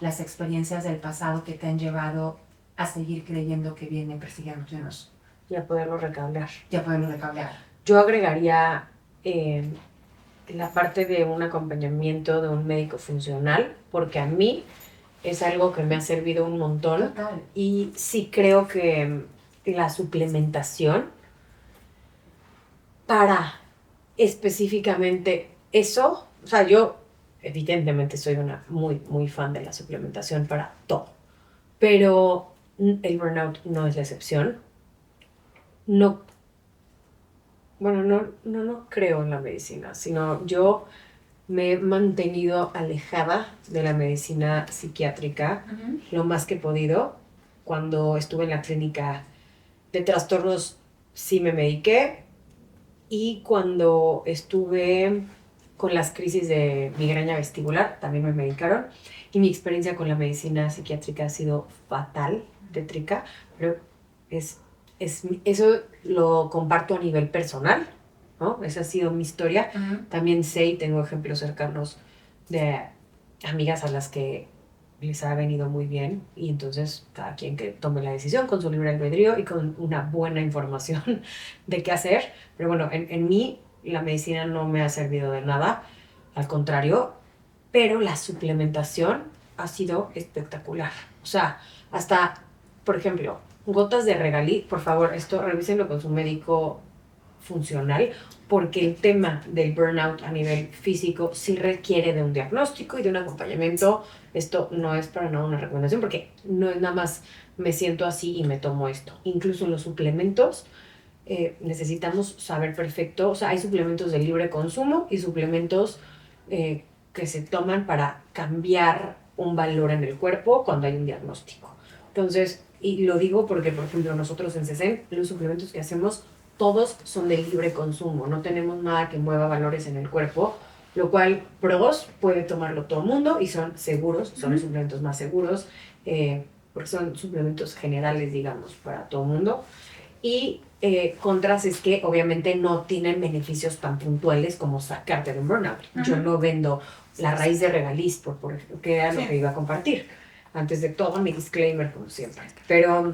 las experiencias del pasado que te han llevado a seguir creyendo que vienen persiguiéndote un oso.
Y a poderlo recablear.
Ya podemos recablear.
Yo agregaría la parte de un acompañamiento de un médico funcional, porque a mí es algo que me ha servido un montón.
Total.
Y sí creo que la suplementación para específicamente eso, o sea, yo evidentemente soy una muy fan de la suplementación para todo, pero el burnout no es la excepción. No, bueno, no creo en la medicina, sino yo me he mantenido alejada de la medicina psiquiátrica lo más que he podido. Cuando estuve en la clínica de trastornos sí me mediqué, y cuando estuve con las crisis de migraña vestibular también me medicaron, y mi experiencia con la medicina psiquiátrica ha sido fatal, tétrica, pero eso lo comparto a nivel personal, ¿no? Esa ha sido mi historia. También sé y tengo ejemplos cercanos de amigas a las que les ha venido muy bien, y entonces cada quien que tome la decisión con su libre albedrío y con una buena información de qué hacer. Pero bueno, en mí la medicina no me ha servido de nada, al contrario, pero la suplementación ha sido espectacular. O sea, hasta, por ejemplo, gotas de regaliz, por favor, esto revísenlo con su médico funcional, porque el tema del burnout a nivel físico sí requiere de un diagnóstico y de un acompañamiento. Esto no es para nada una recomendación, porque no es nada más me siento así y me tomo esto. Incluso los suplementos necesitamos saber perfecto, o sea, hay suplementos de libre consumo y suplementos que se toman para cambiar un valor en el cuerpo cuando hay un diagnóstico. Entonces, y lo digo porque, por ejemplo, nosotros en CESEN, los suplementos que hacemos todos son de libre consumo, no tenemos nada que mueva valores en el cuerpo, lo cual pros puede tomarlo todo el mundo y son seguros, son los suplementos más seguros, porque son suplementos generales, digamos, para todo el mundo. Y contras es que obviamente no tienen beneficios tan puntuales como sacarte de un burnout. Yo no vendo la raíz de regaliz, por ejemplo, que era lo que iba a compartir. Antes de todo, mi disclaimer, como siempre. Pero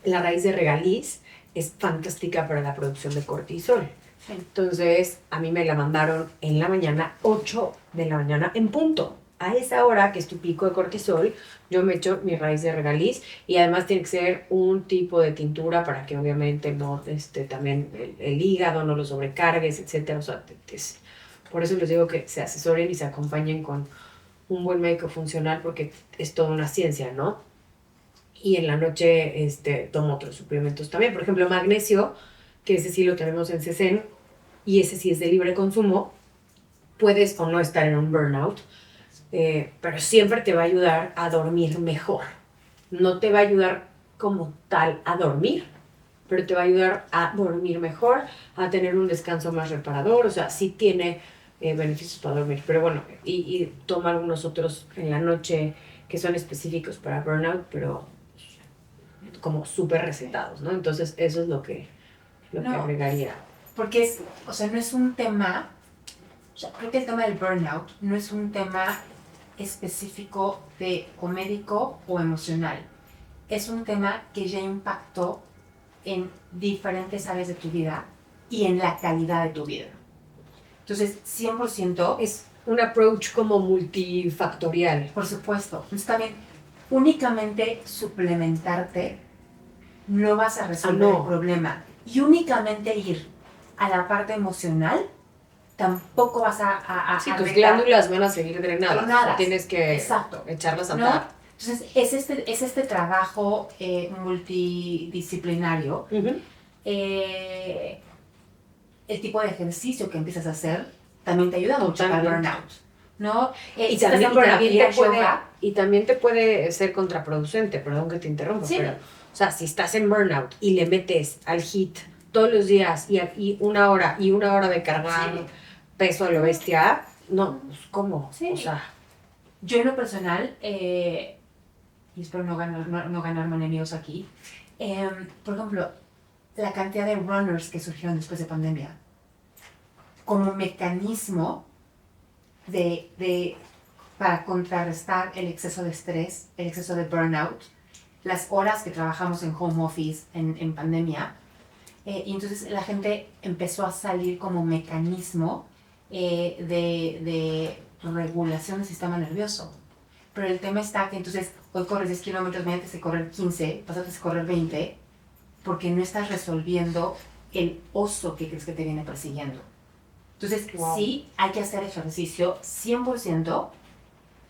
la raíz de regaliz es fantástica para la producción de cortisol. Entonces, a mí me la mandaron en la mañana, 8 de la mañana en punto. A esa hora, que es tu pico de cortisol, yo me echo mi raíz de regaliz, y además tiene que ser un tipo de tintura para que obviamente no, también el hígado no lo sobrecargues, etc. O sea, por eso les digo que se asesoren y se acompañen con un buen médico funcional, porque es toda una ciencia, ¿no? Y en la noche tomo otros suplementos también. Por ejemplo, magnesio, que ese sí lo tenemos en CESEN, y ese sí es de libre consumo. Puedes o no estar en un burnout, pero siempre te va a ayudar a dormir mejor. No te va a ayudar como tal a dormir, pero te va a ayudar a dormir mejor, a tener un descanso más reparador. O sea, sí tiene beneficios para dormir. Pero bueno, y toma algunos otros en la noche que son específicos para burnout, pero como súper recetados, ¿no? Entonces, eso es lo que agregaría.
Porque o sea, no es un tema, o sea, creo que el tema del burnout no es un tema específico de o médico o emocional. Es un tema que ya impactó en diferentes áreas de tu vida y en la calidad de tu vida. Entonces, 100%
es un approach como multifactorial.
Por supuesto. Entonces, también, únicamente suplementarte no vas a resolver el problema. Y únicamente ir a la parte emocional tampoco vas
Sí, tus
arreglar.
glándulas van a seguir drenadas.
Drenadas.
Tienes que
Exacto.
echarlas a
¿No?
andar.
Entonces, es este trabajo multidisciplinario. Eh, el tipo de ejercicio que empiezas a hacer también te ayuda mucho para el
Totalmente.
burnout, ¿no?
Y
Si estás en
también,
burnout y haces yoga,
y también te puede ser contraproducente, perdón que te interrumpa,
Sí.
pero, o sea, si estás en burnout y le metes al HIIT todos los días y una hora de cargar
Sí.
peso a lo bestia, no, pues, ¿cómo?
Sí.
O sea,
yo en lo personal, y espero no ganarme enemigos aquí, por ejemplo, la cantidad de runners que surgieron después de pandemia, como mecanismo para contrarrestar el exceso de estrés, el exceso de burnout, las horas que trabajamos en home office en pandemia, y entonces la gente empezó a salir como mecanismo de regulación del sistema nervioso. Pero el tema está que entonces hoy corres 10 kilómetros, mañana tienes que correr 15, pasado tienes que correr 20, porque no estás resolviendo el oso que crees que te viene persiguiendo. Entonces,
Wow.
sí, hay que hacer ejercicio 100%.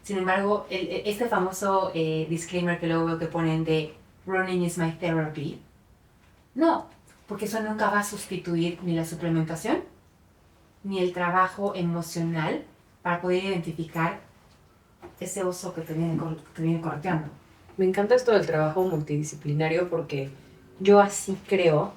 Sin embargo, este famoso disclaimer que luego veo que ponen de running is my therapy, no, porque eso nunca va a sustituir ni la suplementación ni el trabajo emocional para poder identificar ese oso que te viene correteando.
me encanta esto del trabajo multidisciplinario porque yo así creo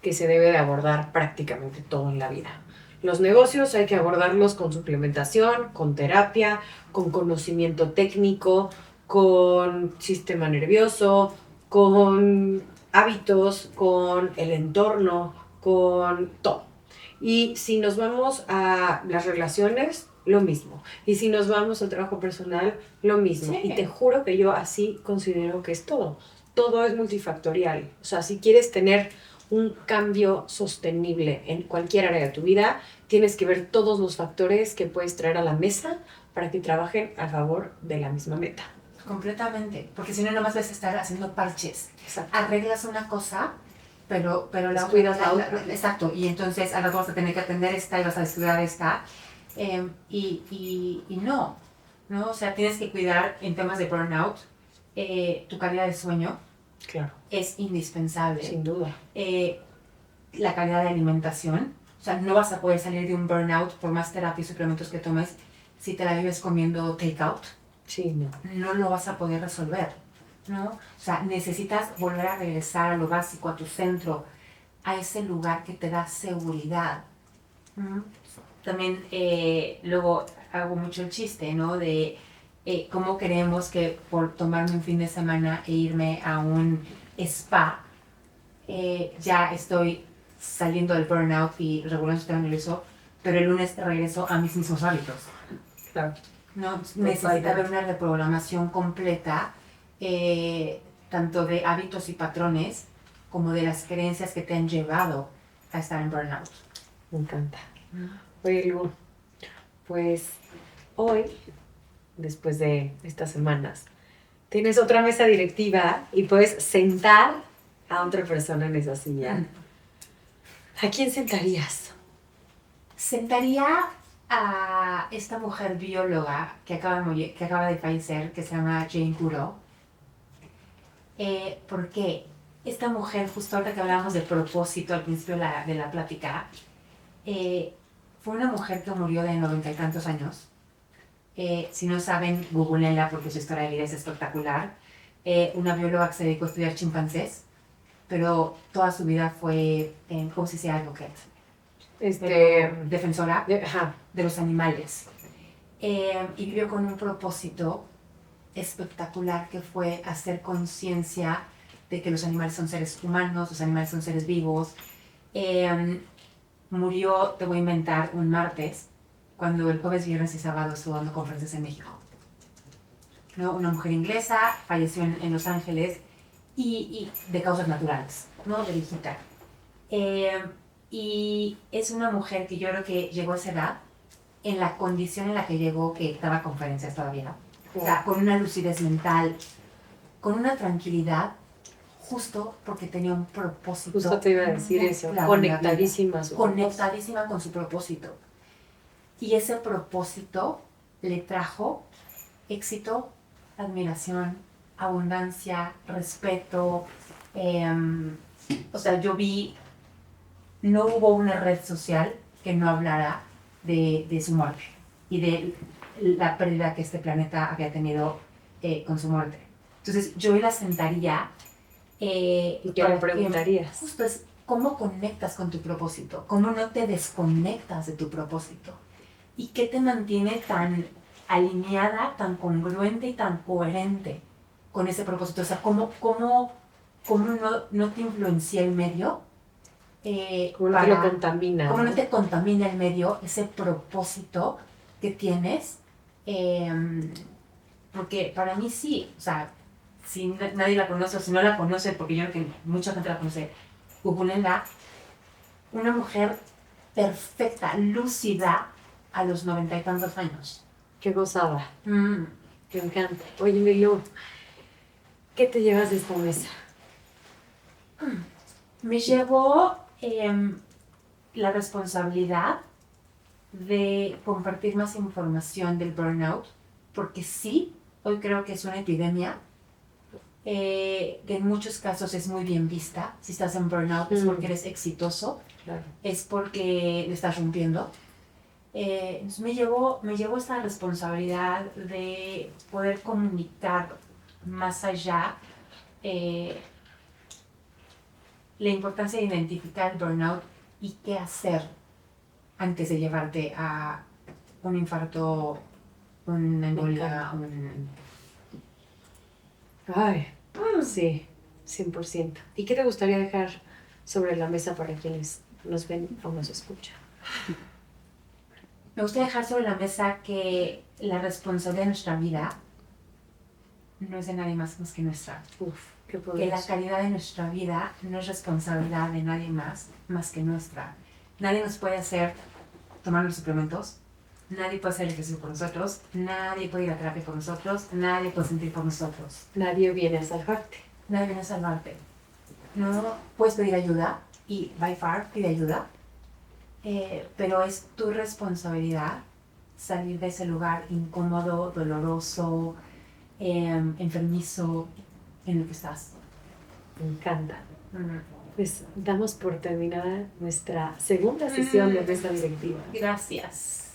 que se debe de abordar prácticamente todo en la vida. Los negocios hay que abordarlos con suplementación, con terapia, con conocimiento técnico, con sistema nervioso, con hábitos, con el entorno, con todo. Y si nos vamos a las relaciones, lo mismo. Y si nos vamos al trabajo personal, lo mismo.
Sí.
Y te juro que yo así considero que es todo. Todo es multifactorial. O sea, si quieres tener un cambio sostenible en cualquier área de tu vida, tienes que ver todos los factores que puedes traer a la mesa para que trabajen a favor de la misma meta.
Completamente, porque si no nomás vas a estar haciendo parches.
Exacto.
Arreglas una cosa, pero la
Descuidas la otra.
Exacto, y entonces ahora vas a tener que atender esta y vas a descuidar esta. Y no, ¿no? O sea, tienes que cuidar en temas de burnout, tu calidad de sueño
Claro,
es indispensable.
sin duda.
La calidad de alimentación, o sea, no vas a poder salir de un burnout por más terapia y suplementos que tomes si te la vives comiendo takeout.
Sí, no.
No lo vas a poder resolver, ¿no? O sea, necesitas volver a regresar a lo básico, a tu centro, a ese lugar que te da seguridad. También luego hago mucho el chiste, ¿no? De cómo queremos que por tomarme un fin de semana e irme a un spa, ya estoy saliendo del burnout y regulando el sistema nervioso, pero el lunes regreso a mis mismos hábitos.
Claro.
No, necesita haber una reprogramación completa, tanto de hábitos y patrones, como de las creencias que te han llevado a estar en burnout.
Me encanta. Oye, Lu, pues hoy, después de estas semanas, tienes otra mesa directiva y puedes sentar a otra persona en esa silla. ¿A quién sentarías?
Sentaría a esta mujer bióloga que acaba de fallecer, que se llama Jane Goodall. Porque esta mujer, justo ahora que hablábamos del propósito al principio de la plática, fue una mujer que murió de 90 y tantos años. Si no saben, googleenla porque su historia de vida es espectacular. Una bióloga que se dedicó a estudiar chimpancés, pero toda su vida fue, ¿cómo se dice? Advocate. Defensora de los animales. Y vivió con un propósito espectacular que fue hacer conciencia de que los animales son seres humanos, los animales son seres vivos. Murió, te voy a inventar, un martes, cuando el jueves, viernes y sábado estuvo dando conferencias en México. ¿No? Una mujer inglesa falleció en Los Ángeles y de causas naturales, ¿no? De viejita. Y es una mujer que yo creo que llegó a esa edad en la condición en la que llegó, que daba conferencias todavía. O sea, con una lucidez mental, con una tranquilidad, justo porque tenía un propósito.
Justo te iba a decir eso,
claro,
conectadísima a su
conectadísima con su propósito. Y ese propósito le trajo éxito, admiración, abundancia, respeto. O sea, yo vi, no hubo una red social que no hablara de su muerte y de la pérdida que este planeta había tenido con su muerte. Entonces yo la sentaría.
¿Y qué le preguntarías?
Justo es cómo conectas con tu propósito, cómo no te desconectas de tu propósito y qué te mantiene tan alineada, tan congruente y tan coherente con ese propósito. O sea, cómo no te influencia el medio.
¿Cómo no te lo contamina?
¿Cómo no te contamina el medio, ese propósito que tienes? Porque para mí sí, o sea, si nadie la conoce o si no la conoce, porque yo creo que mucha gente la conoce, googleenla, una mujer perfecta, lúcida a los 90 y tantos años.
Qué gozada. Me encanta. Oye, Milo, ¿qué te llevas de esta mesa?
Me llevó la responsabilidad de compartir más información del burnout, porque sí, hoy creo que es una epidemia que en muchos casos es muy bien vista. Si estás en burnout es porque eres exitoso,
Claro.
es porque le estás rompiendo. Entonces me llevó esta responsabilidad de poder comunicar más allá la importancia de identificar el burnout y qué hacer antes de llevarte a un infarto, una embolia,
Ay, sí, 100%. ¿Y qué te gustaría dejar sobre la mesa para quienes nos ven o nos escuchan?
Me gustaría dejar sobre la mesa que la responsabilidad de nuestra vida no es de nadie más que nuestra.
Qué
Que
poderoso.
la calidad de nuestra vida no es responsabilidad de nadie más que nuestra. Nadie nos puede hacer tomar los suplementos, nadie puede hacer ejercicio por nosotros, nadie puede ir a terapia por nosotros, nadie puede sentir por nosotros.
Nadie viene a salvarte.
Nadie viene a salvarte. No puedes pedir ayuda y by far pide ayuda, pero es tu responsabilidad salir de ese lugar incómodo, doloroso, enfermizo en el que estás.
Me encanta. Pues damos por terminada nuestra segunda sesión de mesa directiva.
Gracias.